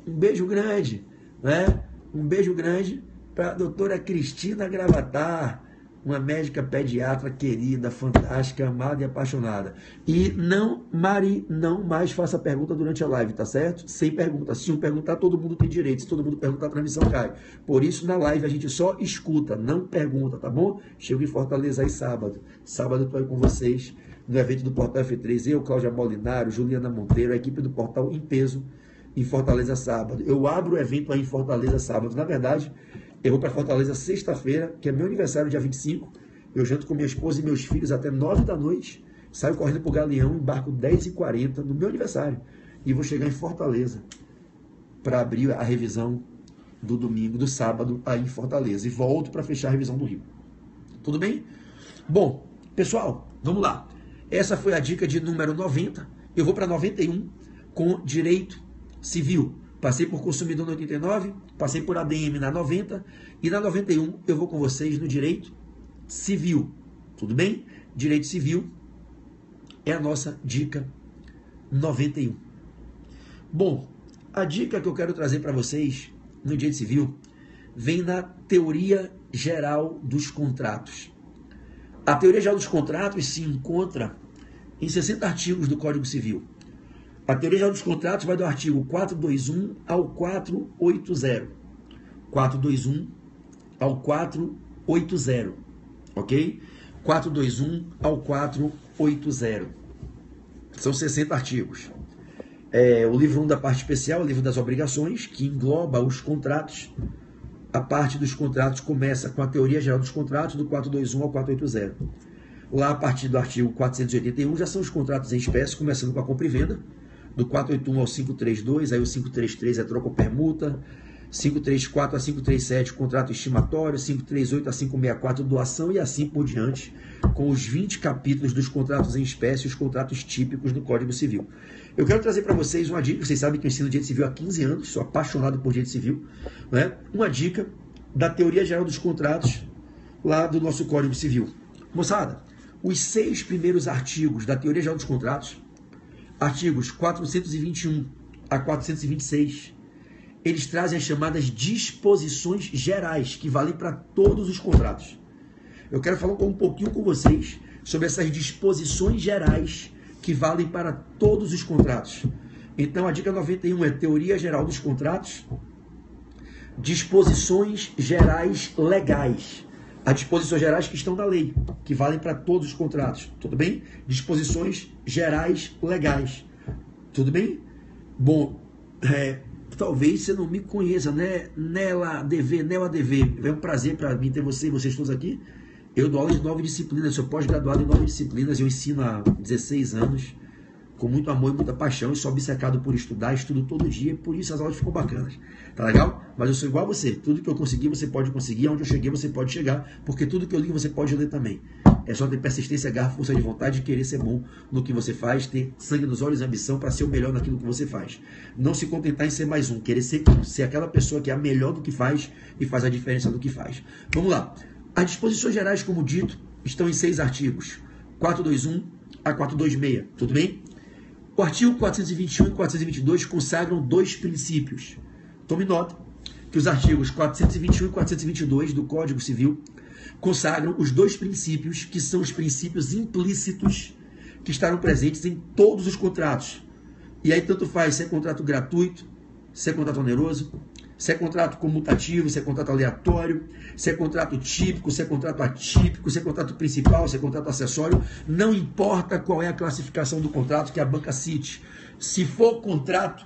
um beijo grande, né? Um beijo grande para a doutora Cristina Gravatar, uma médica pediatra querida, fantástica, amada e apaixonada. E não, Mari, não mais faça pergunta durante a live, tá certo? Sem pergunta. Se um perguntar, todo mundo tem direito. Se todo mundo perguntar, a transmissão cai. Por isso, na live, a gente só escuta, não pergunta, tá bom? Chego em Fortaleza aí sábado. Sábado eu estou aí com vocês no evento do Portal F3. Eu, Cláudia Molinaro, Juliana Monteiro, a equipe do Portal em peso, em Fortaleza sábado. Eu abro o evento aí em Fortaleza sábado. Na verdade, eu vou para Fortaleza sexta-feira, que é meu aniversário, dia 25. Eu janto com minha esposa e meus filhos até 9 da noite. Saio correndo para o Galeão, embarco 10h40 no meu aniversário. E vou chegar em Fortaleza para abrir a revisão do domingo, do sábado, aí em Fortaleza. E volto para fechar a revisão do Rio. Tudo bem? Bom, pessoal, vamos lá. Essa foi a dica de número 90. Eu vou para 91 com direito civil. Passei por consumidor na 89, passei por ADM na 90 e na 91 eu vou com vocês no direito civil. Tudo bem? Direito civil é a nossa dica 91. Bom, a dica que eu quero trazer para vocês no direito civil vem na teoria geral dos contratos. A teoria geral dos contratos se encontra em 60 artigos do Código Civil. A teoria geral dos contratos vai do artigo 421 ao 480. 421 ao 480, ok? 421 ao 480. São 60 artigos. O livro 1 da parte especial, o livro das obrigações, que engloba os contratos. A parte dos contratos começa com a teoria geral dos contratos, do 421 ao 480. Lá, a partir do artigo 481, já são os contratos em espécie, começando com a compra e venda, do 481 ao 532, aí o 533 é troca ou permuta, 534 a 537, contrato estimatório, 538 a 564, doação, e assim por diante, com os 20 capítulos dos contratos em espécie e os contratos típicos do Código Civil. Eu quero trazer para vocês uma dica. Vocês sabem que eu ensino direito civil há 15 anos, sou apaixonado por direito civil, né? Uma dica da teoria geral dos contratos lá do nosso Código Civil. Moçada, os 6 primeiros artigos da teoria geral dos contratos, artigos 421 a 426, eles trazem as chamadas disposições gerais, que valem para todos os contratos. Eu quero falar um pouquinho com vocês sobre essas disposições gerais que valem para todos os contratos. Então, a dica 91 é teoria geral dos contratos, disposições gerais legais. As disposições gerais que estão na lei, que valem para todos os contratos. Tudo bem? Disposições gerais legais. Tudo bem? Bom, talvez você não me conheça, né? Nela ADV. É um prazer para mim ter vocês todos aqui. Eu dou aula de 9 disciplinas, sou pós-graduado em 9 disciplinas, eu ensino há 16 anos, com muito amor e muita paixão, e sou obcecado por estudar, estudo todo dia, por isso as aulas ficam bacanas. Tá legal? Mas eu sou igual a você, tudo que eu consegui você pode conseguir, onde eu cheguei você pode chegar, porque tudo que eu li você pode ler também. É só ter persistência, garra, força de vontade e querer ser bom no que você faz, ter sangue nos olhos e ambição para ser o melhor naquilo que você faz. Não se contentar em ser mais um, querer ser aquela pessoa que é a melhor do que faz e faz a diferença do que faz. Vamos lá. As disposições gerais, como dito, estão em 6 artigos, 421 a 426, tudo bem? O artigo 421 e 422 consagram 2 princípios. Tome nota que os artigos 421 e 422 do Código Civil consagram os 2 princípios, que são os princípios implícitos que estarão presentes em todos os contratos. E aí tanto faz se é contrato gratuito, se é contrato oneroso, se é contrato comutativo, se é contrato aleatório, se é contrato típico, se é contrato atípico, se é contrato principal, se é contrato acessório, não importa qual é a classificação do contrato que a banca cite. Se for contrato,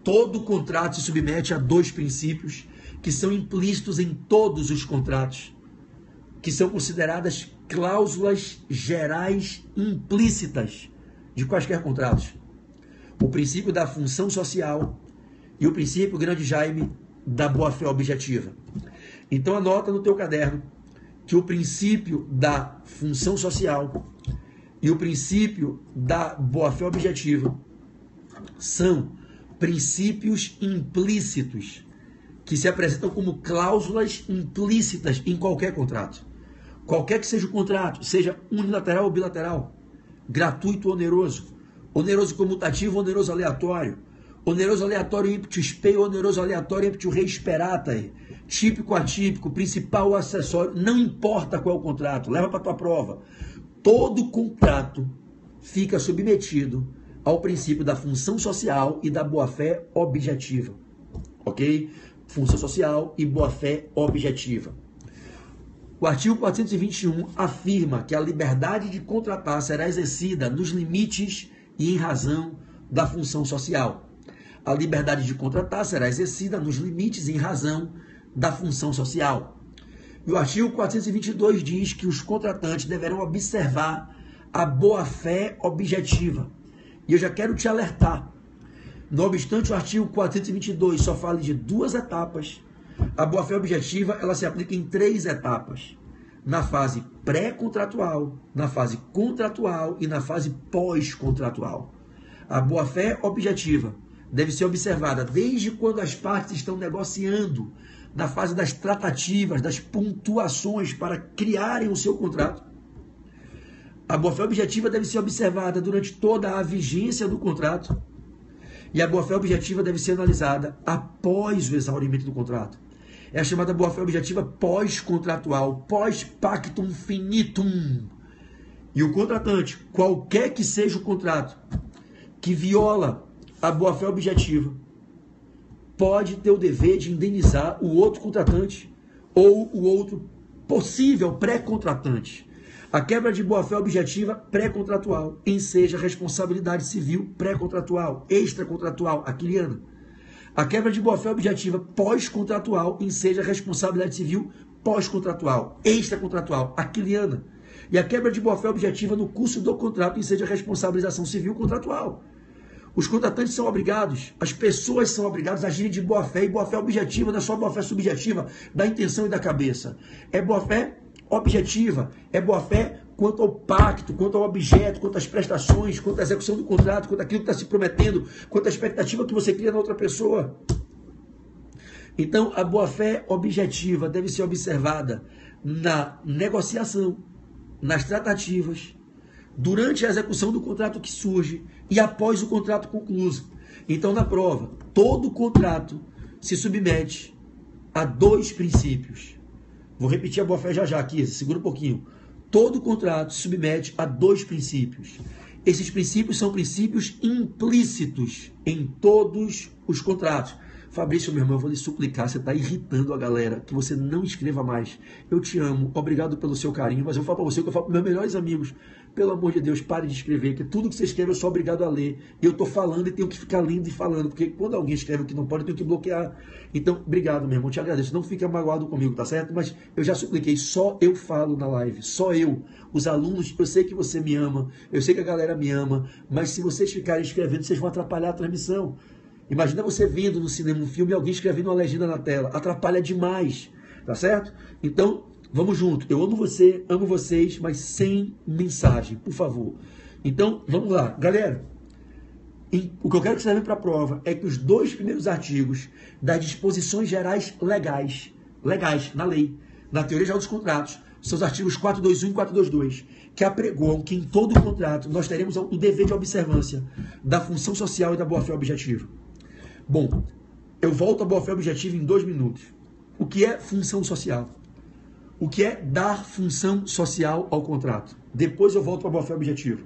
todo contrato se submete a 2 princípios que são implícitos em todos os contratos, que são consideradas cláusulas gerais implícitas de quaisquer contratos. O princípio da função social e o princípio, grande Jaime, da boa-fé objetiva. Então anota no teu caderno que o princípio da função social e o princípio da boa-fé objetiva são princípios implícitos que se apresentam como cláusulas implícitas em qualquer contrato. Qualquer que seja o contrato, seja unilateral ou bilateral, gratuito ou oneroso, oneroso comutativo ou oneroso aleatório, oneroso aleatório ímpeto spei, oneroso aleatório ímpeto res perata, típico atípico, principal ou acessório, não importa qual é o contrato, leva para a tua prova. Todo contrato fica submetido ao princípio da função social e da boa-fé objetiva. Ok? Função social e boa-fé objetiva. O artigo 421 afirma que a liberdade de contratar será exercida nos limites e em razão da função social. A liberdade de contratar será exercida nos limites e em razão da função social. E o artigo 422 diz que os contratantes deverão observar a boa-fé objetiva. E eu já quero te alertar. Não obstante o artigo 422 só fala de 2 etapas, a boa-fé objetiva ela se aplica em 3 etapas. Na fase pré-contratual, na fase contratual e na fase pós-contratual. A boa-fé objetiva deve ser observada desde quando as partes estão negociando, na fase das tratativas, das pontuações para criarem o seu contrato. A boa-fé objetiva deve ser observada durante toda a vigência do contrato. E a boa-fé objetiva deve ser analisada após o exaurimento do contrato. É a chamada boa-fé objetiva pós-contratual, pós-pactum finitum. E o contratante, qualquer que seja o contrato, que viola a boa-fé objetiva, pode ter o dever de indenizar o outro contratante ou o outro possível pré-contratante. A quebra de boa-fé objetiva pré-contratual enseja responsabilidade civil pré-contratual, extracontratual, aquiliana. A quebra de boa-fé objetiva pós-contratual enseja responsabilidade civil pós-contratual, extracontratual, aquiliana. E a quebra de boa-fé objetiva no curso do contrato enseja responsabilização civil contratual. Os contratantes são obrigados, as pessoas são obrigadas a agirem de boa-fé, e boa-fé objetiva não é só boa-fé subjetiva, da intenção e da cabeça. É boa-fé objetiva, é boa-fé quanto ao pacto, quanto ao objeto, quanto às prestações, quanto à execução do contrato, quanto àquilo que está se prometendo, quanto à expectativa que você cria na outra pessoa. Então, a boa-fé objetiva deve ser observada na negociação, nas tratativas, durante a execução do contrato que surge e após o contrato concluído. Então, na prova, todo contrato se submete a 2 princípios. Vou repetir a boa-fé já aqui, segura um pouquinho. Todo contrato se submete a 2 princípios. Esses princípios são princípios implícitos em todos os contratos. Fabrício, meu irmão, eu vou lhe suplicar, você está irritando a galera, que você não escreva mais. Eu te amo, obrigado pelo seu carinho, mas eu vou falar para você o que eu falo para meus melhores amigos. Pelo amor de Deus, pare de escrever, que tudo que você escreve eu sou obrigado a ler. E eu estou falando e tenho que ficar lendo e falando, porque quando alguém escreve o que não pode, eu tenho que bloquear. Então, obrigado, meu irmão, te agradeço. Não fica magoado comigo, tá certo? Mas eu já supliquei, só eu falo na live, só eu. Os alunos, eu sei que você me ama, eu sei que a galera me ama, mas se vocês ficarem escrevendo, vocês vão atrapalhar a transmissão. Imagina você vendo no cinema um filme e alguém escrevendo uma legenda na tela. Atrapalha demais, tá certo? Então, vamos junto. Eu amo você, amo vocês, mas sem mensagem, por favor. Então, vamos lá. Galera, o que eu quero que você leve para a prova é que os 2 primeiros artigos das disposições gerais legais, na lei, na teoria geral dos contratos, são os artigos 421 e 422, que apregoam que em todo o contrato nós teremos o dever de observância da função social e da boa-fé objetiva. Bom, eu volto à boa-fé objetiva em 2 minutos. O que é função social? O que é dar função social ao contrato? Depois eu volto para a boa-fé objetiva.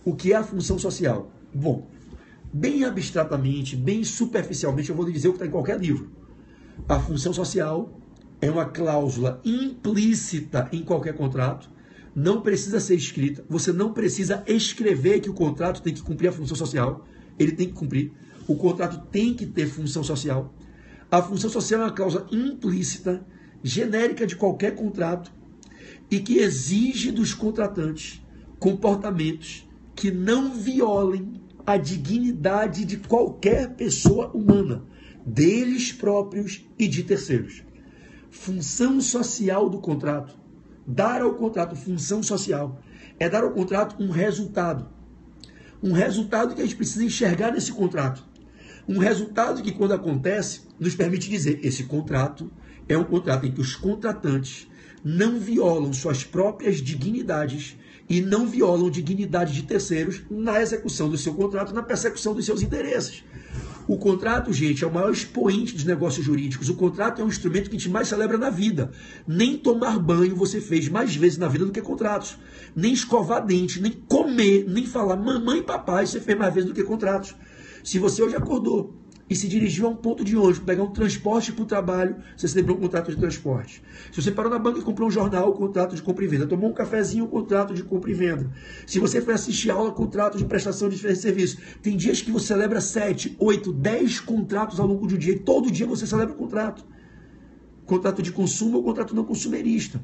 O que é a função social? Bom, bem abstratamente, bem superficialmente, eu vou lhe dizer o que está em qualquer livro. A função social é uma cláusula implícita em qualquer contrato, não precisa ser escrita, você não precisa escrever que o contrato tem que cumprir a função social, ele tem que cumprir. O contrato tem que ter função social. A função social é uma cláusula implícita, genérica de qualquer contrato e que exige dos contratantes comportamentos que não violem a dignidade de qualquer pessoa humana, deles próprios e de terceiros. Função social do contrato. Dar ao contrato função social é dar ao contrato um resultado. Um resultado que a gente precisa enxergar nesse contrato. Um resultado que, quando acontece, nos permite dizer: esse contrato é um contrato em que os contratantes não violam suas próprias dignidades e não violam dignidade de terceiros na execução do seu contrato, na persecução dos seus interesses. O contrato, gente, é o maior expoente dos negócios jurídicos. O contrato é um instrumento que a gente mais celebra na vida. Nem tomar banho você fez mais vezes na vida do que contratos. Nem escovar dente, nem comer, nem falar mamãe e papai você fez mais vezes do que contratos. Se você hoje acordou e se dirigiu a um ponto de ônibus, pegar um transporte para o trabalho, você celebrou um contrato de transporte. Se você parou na banca e comprou um jornal, contrato de compra e venda. Tomou um cafezinho, contrato de compra e venda. Se você foi assistir aula, contrato de prestação de serviço. Tem dias que você celebra 7, 8, 10 contratos ao longo do dia. E todo dia você celebra contrato. Contrato de consumo ou contrato não consumerista.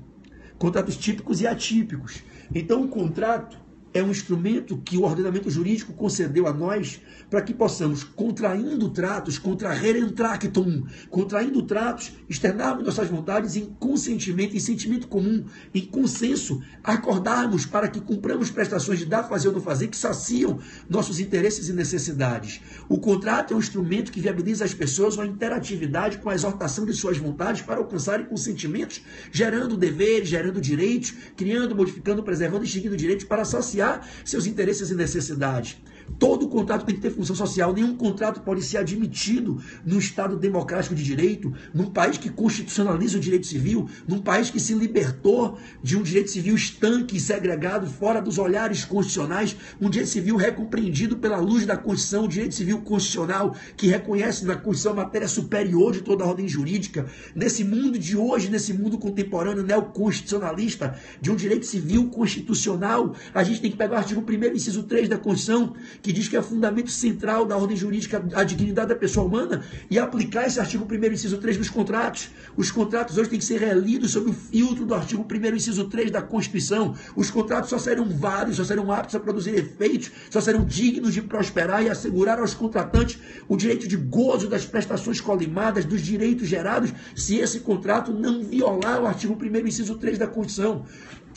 Contratos típicos e atípicos. Então o contrato é um instrumento que o ordenamento jurídico concedeu a nós para que possamos, contraindo tratos, contrarrere tractum, contraindo tratos, externarmos nossas vontades em consentimento, em sentimento comum, em consenso, acordarmos para que cumpramos prestações de dar, fazer ou não fazer, que saciam nossos interesses e necessidades. O contrato é um instrumento que viabiliza às pessoas uma interatividade com a exortação de suas vontades para alcançarem consentimentos, gerando deveres, gerando direitos, criando, modificando, preservando e extinguindo direitos para saciar seus interesses e necessidades. Todo contrato tem que ter função social. Nenhum contrato pode ser admitido num Estado democrático de direito, num país que constitucionaliza o direito civil, num país que se libertou de um direito civil estanque e segregado, fora dos olhares constitucionais, um direito civil recompreendido pela luz da Constituição, um direito civil constitucional que reconhece na Constituição a matéria superior de toda a ordem jurídica. Nesse mundo de hoje, nesse mundo contemporâneo neoconstitucionalista, de um direito civil constitucional, a gente tem que pegar o artigo 1º, inciso 3 da Constituição, que diz que é fundamento central da ordem jurídica a dignidade da pessoa humana, e aplicar esse artigo 1º, inciso 3 nos contratos. Os contratos hoje têm que ser relidos sob o filtro do artigo 1º, inciso 3 da Constituição. Os contratos só serão válidos, só serão aptos a produzir efeitos, só serão dignos de prosperar e assegurar aos contratantes o direito de gozo das prestações colimadas, dos direitos gerados, se esse contrato não violar o artigo 1º, inciso 3 da Constituição.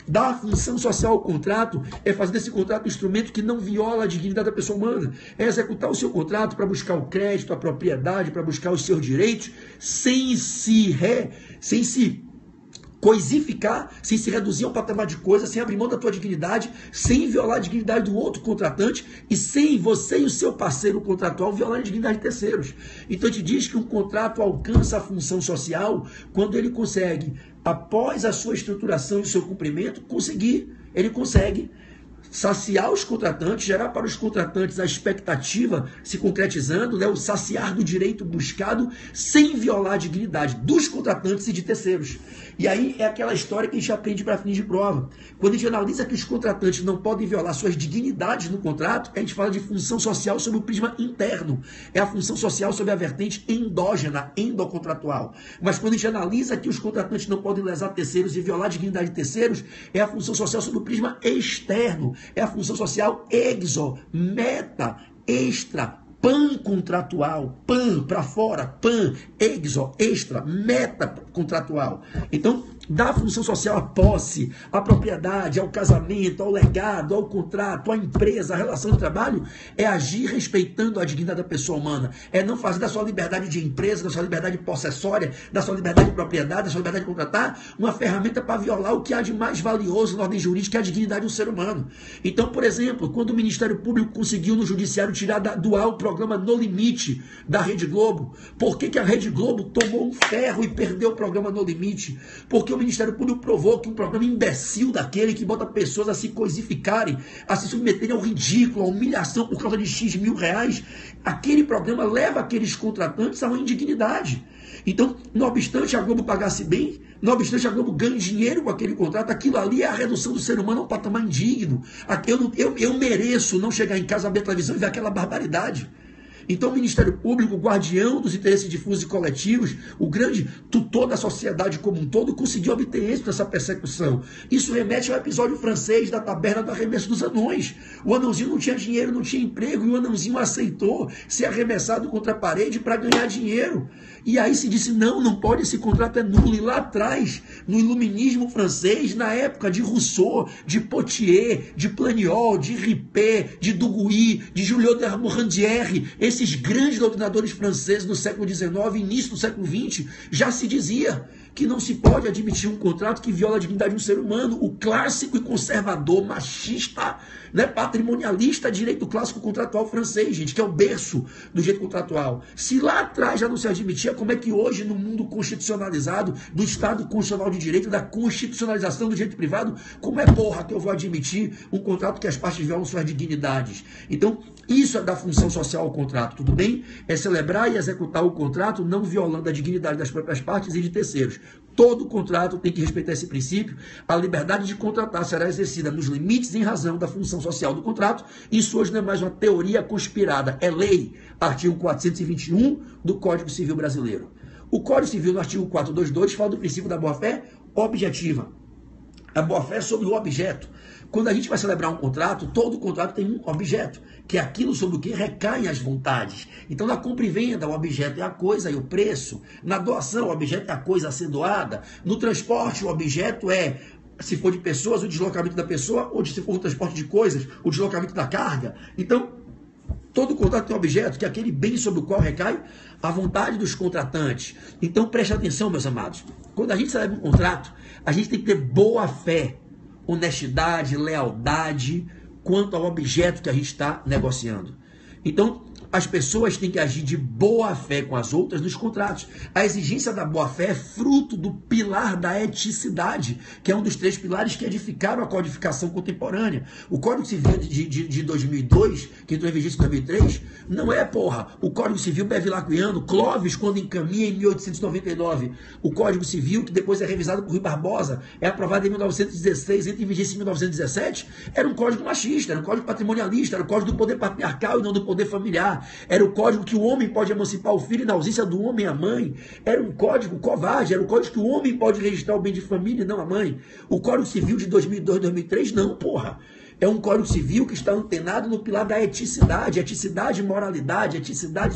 Dar função social ao contrato é fazer desse contrato um instrumento que não viola a dignidade da pessoa humana. É executar o seu contrato para buscar o crédito, a propriedade, para buscar os seus direitos, sem se coisificar, sem se reduzir a um patamar de coisa, sem abrir mão da tua dignidade, sem violar a dignidade do outro contratante e sem você e o seu parceiro contratual violar a dignidade de terceiros. Então te diz que um contrato alcança a função social quando ele consegue, após a sua estruturação e o seu cumprimento, ele consegue saciar os contratantes, gerar para os contratantes a expectativa se concretizando, né, o saciar do direito buscado sem violar a dignidade dos contratantes e de terceiros. E aí é aquela história que a gente aprende para fins de prova. Quando a gente analisa que os contratantes não podem violar suas dignidades no contrato, a gente fala de função social sob o prisma interno. É a função social sob a vertente endógena, endocontratual. Mas quando a gente analisa que os contratantes não podem lesar terceiros e violar a dignidade de terceiros, é a função social sob o prisma externo. É a função social exo, meta, extra, pan-contratual, pan para fora, pan, exo, extra, meta-contratual. Então, dá função social à posse, à propriedade, ao casamento, ao legado, ao contrato, à empresa, à relação de trabalho, é agir respeitando a dignidade da pessoa humana. É não fazer da sua liberdade de empresa, da sua liberdade possessória, da sua liberdade de propriedade, da sua liberdade de contratar, uma ferramenta para violar o que há de mais valioso na ordem jurídica, que é a dignidade do ser humano. Então, por exemplo, quando o Ministério Público conseguiu no Judiciário tirar do ar o programa No Limite da Rede Globo, por que a Rede Globo tomou um ferro e perdeu o programa No Limite? Porque o Ministério Público provou que um programa imbecil daquele que bota pessoas a se coisificarem, a se submeterem ao ridículo, à humilhação por causa de X mil reais, aquele programa leva aqueles contratantes a uma indignidade. Então, não obstante a Globo pagasse bem, não obstante a Globo ganhe dinheiro com aquele contrato, aquilo ali é a redução do ser humano a um patamar indigno. Eu mereço não chegar em casa, abrir a televisão e ver aquela barbaridade. Então o Ministério Público, o guardião dos interesses difusos e coletivos, o grande tutor da sociedade como um todo, conseguiu obter êxito nessa persecução. Isso remete ao episódio francês da taberna do arremesso dos anões. O anãozinho não tinha dinheiro, não tinha emprego, e o anãozinho aceitou ser arremessado contra a parede para ganhar dinheiro. E aí se disse, não pode, esse contrato é nulo. E lá atrás, no iluminismo francês, na época de Rousseau, de Potier, de Planiol, de Ripé, de Duguy, de Julio de Morandière, esses grandes doutrinadores franceses do século XIX e início do século XX, já se dizia que não se pode admitir um contrato que viola a dignidade de um ser humano. O clássico e conservador, machista, né, patrimonialista direito clássico contratual francês, gente, que é o berço do direito contratual. Se lá atrás já não se admitia, como é que hoje, no mundo constitucionalizado, do Estado constitucional de direito, da constitucionalização do direito privado, como é porra que eu vou admitir um contrato que as partes violam suas dignidades? Então, isso é dar função social ao contrato, tudo bem? É celebrar e executar o contrato não violando a dignidade das próprias partes e de terceiros. Todo contrato tem que respeitar esse princípio. A liberdade de contratar será exercida nos limites em razão da função social do contrato. Isso hoje não é mais uma teoria conspirada, é lei. Artigo 421 do Código Civil Brasileiro. O Código Civil, no artigo 422, fala do princípio da boa-fé objetiva. A boa-fé é sobre o objeto. Quando a gente vai celebrar um contrato, todo contrato tem um objeto, que é aquilo sobre o que recaem as vontades. Então, na compra e venda, o objeto é a coisa e o preço. Na doação, o objeto é a coisa a ser doada. No transporte, o objeto é, se for de pessoas, o deslocamento da pessoa, ou se for o transporte de coisas, o deslocamento da carga. Então, todo contrato tem um objeto, que é aquele bem sobre o qual recai a vontade dos contratantes. Então, preste atenção, meus amados. Quando a gente celebra um contrato, a gente tem que ter boa fé, honestidade, lealdade quanto ao objeto que a gente está negociando. Então, as pessoas têm que agir de boa fé com as outras nos contratos. A exigência da boa fé é fruto do pilar da eticidade, que é um dos 3 pilares que edificaram a codificação contemporânea. O Código Civil de 2002, que entrou em vigência em 2003, não é, o Código Civil bevilacquiano, Clovis, quando encaminha em 1899. O Código Civil, que depois é revisado por Rui Barbosa, é aprovado em 1916, entra em vigência em 1917, era um código machista, era um código patrimonialista, era o código do poder patriarcal e não do poder familiar. Era o código que o homem pode emancipar o filho na ausência do homem a mãe. Era um código covarde, era o código que o homem pode registrar o bem de família e não a mãe. O Código Civil de 2002, 2003, não, É um Código Civil que está antenado no pilar da eticidade e moralidade, eticidade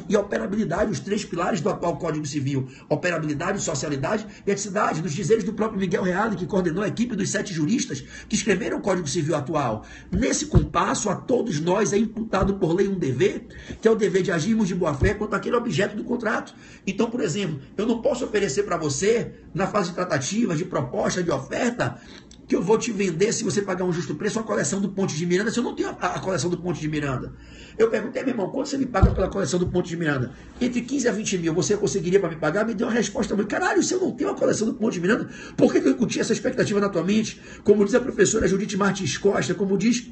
e operabilidade, os 3 pilares do atual Código Civil. Operabilidade, socialidade e eticidade, nos dizeres do próprio Miguel Reale, que coordenou a equipe dos 7 juristas que escreveram o Código Civil atual. Nesse compasso, a todos nós é imputado por lei um dever, que é o dever de agirmos de boa fé quanto àquele objeto do contrato. Então, por exemplo, eu não posso oferecer para você, na fase de tratativa, de proposta, de oferta, que eu vou te vender, se você pagar um justo preço, a coleção do Ponte de Miranda, se eu não tenho a coleção do Ponte de Miranda. Eu perguntei, meu irmão, quanto você me paga pela coleção do Ponte de Miranda? Entre 15 a 20 mil, você conseguiria para me pagar? Me deu uma resposta muito, caralho, se eu não tenho a coleção do Ponte de Miranda, por que eu incuti essa expectativa na tua mente? Como diz a professora Judite Martins Costa, como diz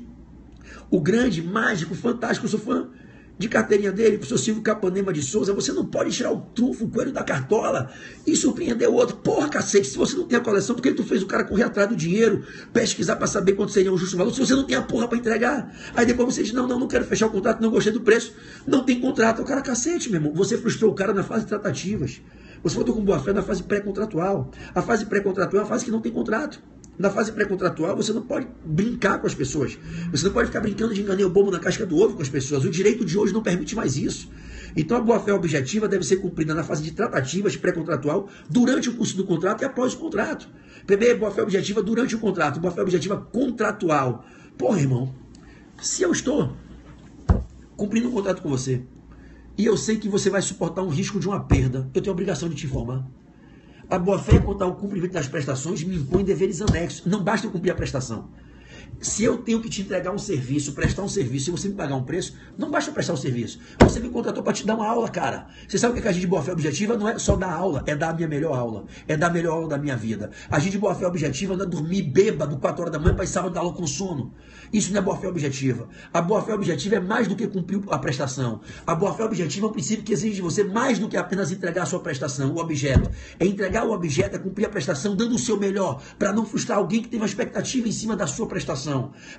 o grande, mágico, fantástico, eu sou fã de carteirinha dele, professor Silvio Capanema de Souza, você não pode tirar o trunfo, o coelho da cartola e surpreender o outro. Porra, cacete, se você não tem a coleção, por que tu fez o cara correr atrás do dinheiro, pesquisar para saber quanto seria o justo valor, se você não tem a porra para entregar? Aí depois você diz, não quero fechar o contrato, não gostei do preço, não tem contrato. O cara, cacete, meu irmão, você frustrou o cara na fase de tratativas. Você voltou com boa fé na fase pré-contratual. A fase pré-contratual é a fase que não tem contrato. Na fase pré-contratual, você não pode brincar com as pessoas. Você não pode ficar brincando de enganar o bobo na casca do ovo com as pessoas. O direito de hoje não permite mais isso. Então, a boa-fé objetiva deve ser cumprida na fase de tratativas pré-contratual, durante o curso do contrato e após o contrato. Primeiro, boa-fé objetiva durante o contrato. Boa-fé objetiva contratual. Porra, irmão, se eu estou cumprindo um contrato com você e eu sei que você vai suportar um risco de uma perda, eu tenho a obrigação de te informar. A boa-fé quanto ao cumprimento das prestações me impõe deveres anexos. Não basta eu cumprir a prestação. Se eu tenho que te entregar um serviço, prestar um serviço, e você me pagar um preço, não basta prestar um serviço. Você me contratou para te dar uma aula, cara. Você sabe o que é agir de boa-fé objetiva? Não é só dar aula, é dar a minha melhor aula. É dar a melhor aula da minha vida. Agir de boa-fé objetiva não é dormir bêbado 4 horas da manhã para ir sábado dar aula com sono. Isso não é boa-fé objetiva. A boa-fé objetiva é mais do que cumprir a prestação. A boa-fé objetiva é um princípio que exige de você mais do que apenas entregar a sua prestação, o objeto. É entregar o objeto, é cumprir a prestação, dando o seu melhor, para não frustrar alguém que tem uma expectativa em cima da sua prestação.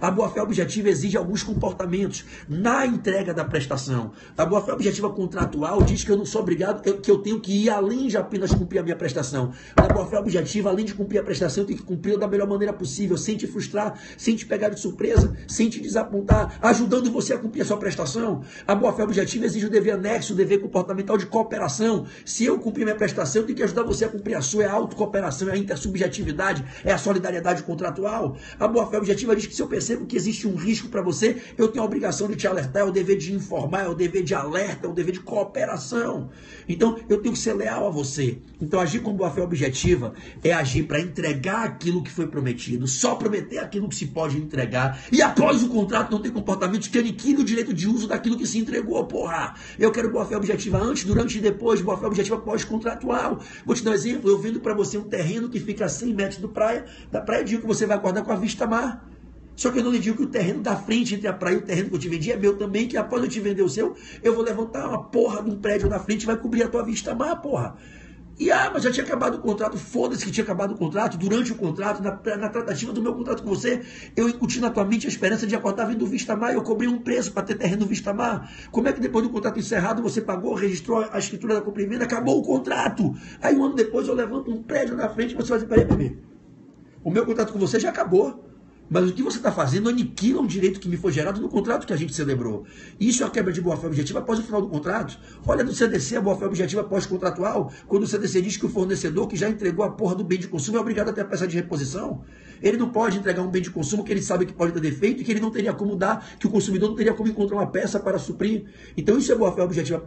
A boa-fé objetiva exige alguns comportamentos na entrega da prestação. A boa-fé objetiva contratual diz que eu não sou obrigado, que eu tenho que ir além de apenas cumprir a minha prestação. A boa-fé objetiva, além de cumprir a prestação, eu tenho que cumprir da melhor maneira possível, sem te frustrar, sem te pegar de surpresa, sem te desapontar, ajudando você a cumprir a sua prestação. A boa-fé objetiva exige o dever anexo, o dever comportamental de cooperação. Se eu cumprir minha prestação, eu tenho que ajudar você a cumprir a sua. É a autocooperação, é a intersubjetividade, é a solidariedade contratual. A boa-fé objetiva diz que se eu percebo que existe um risco para você, eu tenho a obrigação de te alertar, é o dever de informar, é o dever de alerta, é o dever de cooperação. Então, eu tenho que ser leal a você. Então, agir com boa-fé objetiva é agir para entregar aquilo que foi prometido, só prometer aquilo que se pode entregar, e após o contrato não ter comportamentos que aniquilem o direito de uso daquilo que se entregou, porra. Eu quero boa-fé objetiva antes, durante e depois, boa-fé objetiva pós-contratual. Vou te dar um exemplo, eu vendo para você um terreno que fica a 100 metros da praia, digo que você vai acordar com a vista mar. Só que eu não lhe digo que o terreno da frente entre a praia e o terreno que eu te vendi é meu também, que após eu te vender o seu, eu vou levantar uma porra de um prédio na frente e vai cobrir a tua vista mar, porra. E mas já tinha acabado o contrato, foda-se que tinha acabado o contrato, durante o contrato, na tratativa do meu contrato com você, eu incuti na tua mente a esperança de acordar vindo do Vista Mar, eu cobri um preço para ter terreno no Vista Mar. Como é que depois do contrato encerrado você pagou, registrou a escritura da compra e venda, acabou o contrato? Aí um ano depois eu levanto um prédio na frente e você vai dizer, peraí, bebê, o meu contrato com você já acabou. Mas o que você está fazendo aniquila um direito que me foi gerado no contrato que a gente celebrou. Isso é a quebra de boa-fé objetiva após o final do contrato. Olha no CDC a boa-fé objetiva pós-contratual, quando o CDC diz que o fornecedor que já entregou a porra do bem de consumo é obrigado a ter a peça de reposição. Ele não pode entregar um bem de consumo que ele sabe que pode ter defeito e que ele não teria como dar, que o consumidor não teria como encontrar uma peça para suprir. Então isso é boa-fé objetiva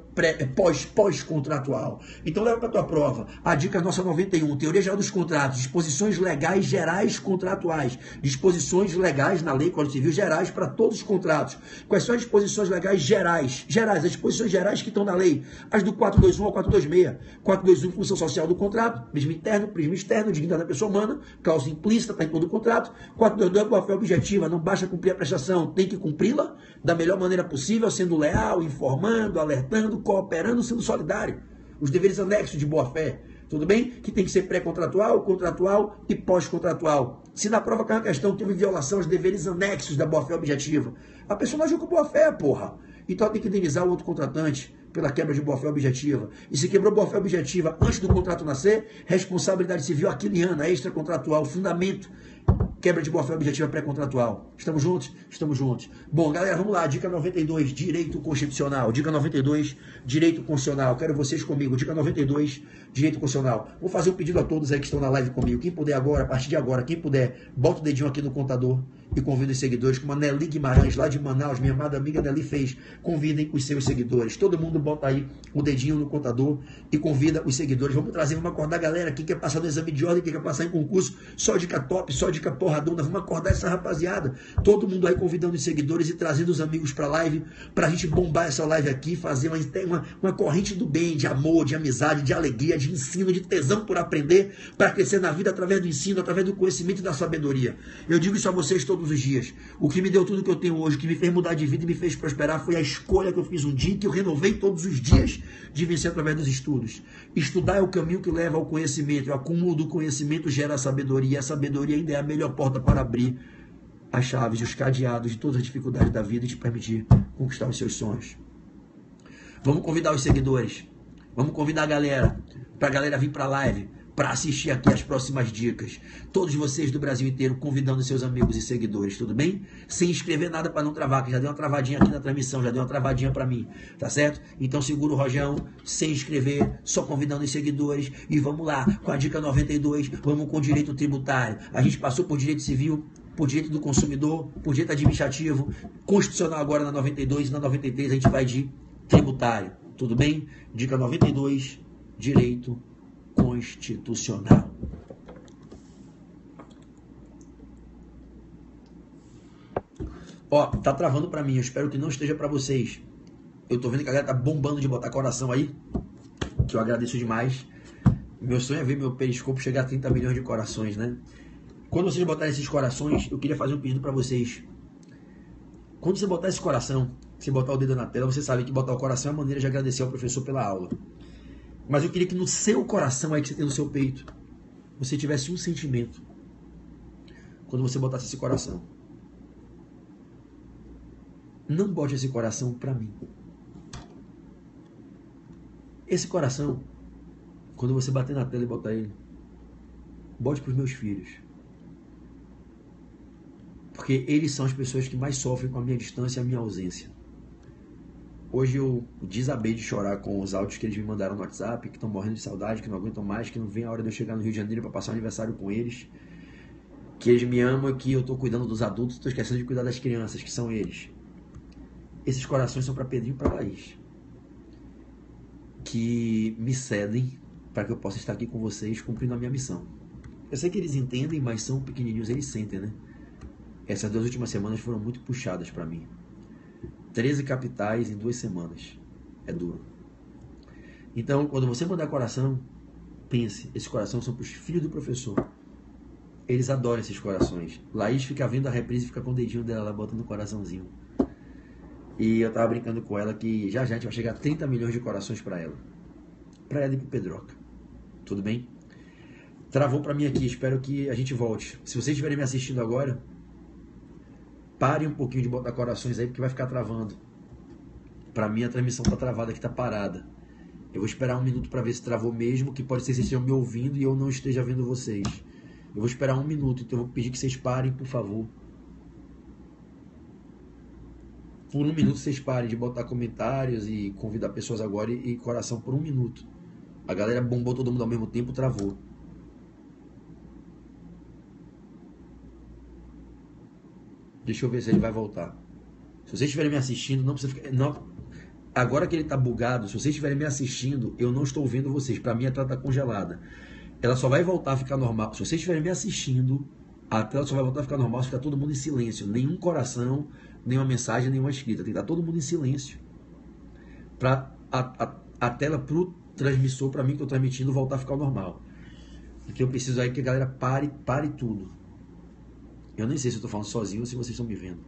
pós-contratual. Então leva para a tua prova. A dica nossa 91, teoria geral dos contratos, disposições legais gerais contratuais, disposições legais na lei Código Civil gerais para todos os contratos. Quais são as disposições legais gerais? Gerais, as disposições gerais que estão na lei. As do 421 ao 426. 421, função social do contrato, prisma interno, prisma externo, dignidade da pessoa humana, cláusula implícita, está em todo o contrato. 422 é boa-fé objetiva, não basta cumprir a prestação, tem que cumpri-la da melhor maneira possível, sendo leal, informando, alertando, cooperando, sendo solidário. Os deveres anexos de boa-fé. Tudo bem? Que tem que ser pré-contratual, contratual e pós-contratual. Se na prova cai uma questão que teve violação aos deveres anexos da boa-fé objetiva, a pessoa não agiu com boa-fé, porra. Então ela tem que indenizar o outro contratante pela quebra de boa-fé objetiva. E se quebrou boa-fé objetiva antes do contrato nascer, responsabilidade civil aquiliana, extracontratual, fundamento, quebra de boa-fé objetiva pré-contratual. Estamos juntos? Estamos juntos. Bom, galera, vamos lá. Dica 92, direito constitucional. Dica 92, direito constitucional. Quero vocês comigo. Dica 92, direito constitucional. Vou fazer um pedido a todos aí que estão na live comigo. Quem puder agora, a partir de agora, quem puder, bota o dedinho aqui no contador e convida os seguidores, como a Nelly Guimarães, lá de Manaus, minha amada amiga Nelly fez. Convidem os seus seguidores. Todo mundo bota aí o dedinho no contador e convida os seguidores. Vamos trazer, vamos acordar a galera. Quem quer passar no exame de ordem, quem quer passar em concurso, só dica top, só dica porradona. Vamos acordar essa rapaziada. Todo mundo aí convidando os seguidores e trazendo os amigos pra live, pra gente bombar essa live aqui, fazer uma corrente do bem, de amor, de amizade, de alegria, de ensino, de tesão por aprender, para crescer na vida através do ensino, através do conhecimento e da sabedoria. Eu digo isso a vocês todos os dias. O que me deu tudo que eu tenho hoje, o que me fez mudar de vida e me fez prosperar, foi a escolha que eu fiz um dia, que eu renovei todos os dias, de vencer através dos estudos. Estudar é o caminho que leva ao conhecimento. O acúmulo do conhecimento gera a sabedoria. E a sabedoria ainda é a melhor porta para abrir as chaves, os cadeados de todas as dificuldades da vida e te permitir conquistar os seus sonhos. Vamos convidar os seguidores. Vamos convidar a galera, para a galera vir para a live, para assistir aqui as próximas dicas. Todos vocês do Brasil inteiro convidando seus amigos e seguidores, tudo bem? Sem escrever nada para não travar, que já deu uma travadinha aqui na transmissão, já deu uma travadinha para mim, tá certo? Então segura o rojão, sem escrever, só convidando os seguidores e vamos lá, com a dica 92, vamos com direito tributário. A gente passou por direito civil, por direito do consumidor, por direito administrativo, constitucional agora na 92 e na 93 a gente vai de tributário, tudo bem? Dica 92, direito constitucional. Ó, tá travando pra mim, eu espero que não esteja pra vocês. Eu tô vendo que a galera tá bombando de botar coração aí, que eu agradeço demais. Meu sonho é ver meu periscopo chegar a 30 milhões de corações, né? Quando vocês botarem esses corações, eu queria fazer um pedido pra vocês. Quando você botar esse coração, você botar o dedo na tela, você sabe que botar o coração é a maneira de agradecer ao professor pela aula. Mas eu queria que no seu coração, aí que você tem no seu peito, você tivesse um sentimento. Quando você botasse esse coração. Não bote esse coração para mim. Esse coração, quando você bater na tela e botar ele, bote para os meus filhos. Porque eles são as pessoas que mais sofrem com a minha distância e a minha ausência. Hoje eu desabei de chorar com os áudios que eles me mandaram no WhatsApp, que estão morrendo de saudade, que não aguentam mais, que não vem a hora de eu chegar no Rio de Janeiro para passar o aniversário com eles, que eles me amam, que eu estou cuidando dos adultos, estou esquecendo de cuidar das crianças, que são eles. Esses corações são para Pedrinho e para Laís, que me cedem para que eu possa estar aqui com vocês cumprindo a minha missão. Eu sei que eles entendem, mas são pequenininhos, eles sentem, né? Essas 2 últimas semanas foram muito puxadas para mim. 13 capitais em 2 semanas. É duro. Então, quando você mandar coração, pense, esses corações são para os filhos do professor. Eles adoram esses corações. Laís fica vendo a reprise e fica com o dedinho dela lá, botando o coraçãozinho. E eu tava brincando com ela que já a gente vai chegar a 30 milhões de corações para ela. Para ela e pro Pedroca. Tudo bem? Travou para mim aqui, espero que a gente volte. Se vocês estiverem me assistindo agora, parem um pouquinho de botar corações aí, porque vai ficar travando. Para mim a transmissão tá travada aqui, tá parada. Eu vou esperar um minuto para ver se travou mesmo, que pode ser que vocês estejam me ouvindo e eu não esteja vendo vocês. Eu vou esperar um minuto, então eu vou pedir que vocês parem, por favor. Por um minuto vocês parem de botar comentários e convidar pessoas agora e coração por um minuto. A galera bombou todo mundo ao mesmo tempo, travou. Deixa eu ver se ele vai voltar. Se vocês estiverem me assistindo, não precisa ficar... Não. Agora que ele está bugado, se vocês estiverem me assistindo, eu não estou vendo vocês. Para mim a tela está congelada. Ela só vai voltar a ficar normal. Se vocês estiverem me assistindo, a tela só vai voltar a ficar normal se ficar todo mundo em silêncio. Nenhum coração, nenhuma mensagem, nenhuma escrita. Tem que estar todo mundo em silêncio. Para a tela para o transmissor, para mim que estou transmitindo, voltar a ficar normal. Porque eu preciso aí que a galera pare tudo. Eu nem sei se eu estou falando sozinho ou se vocês estão me vendo.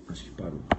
Acho que parou.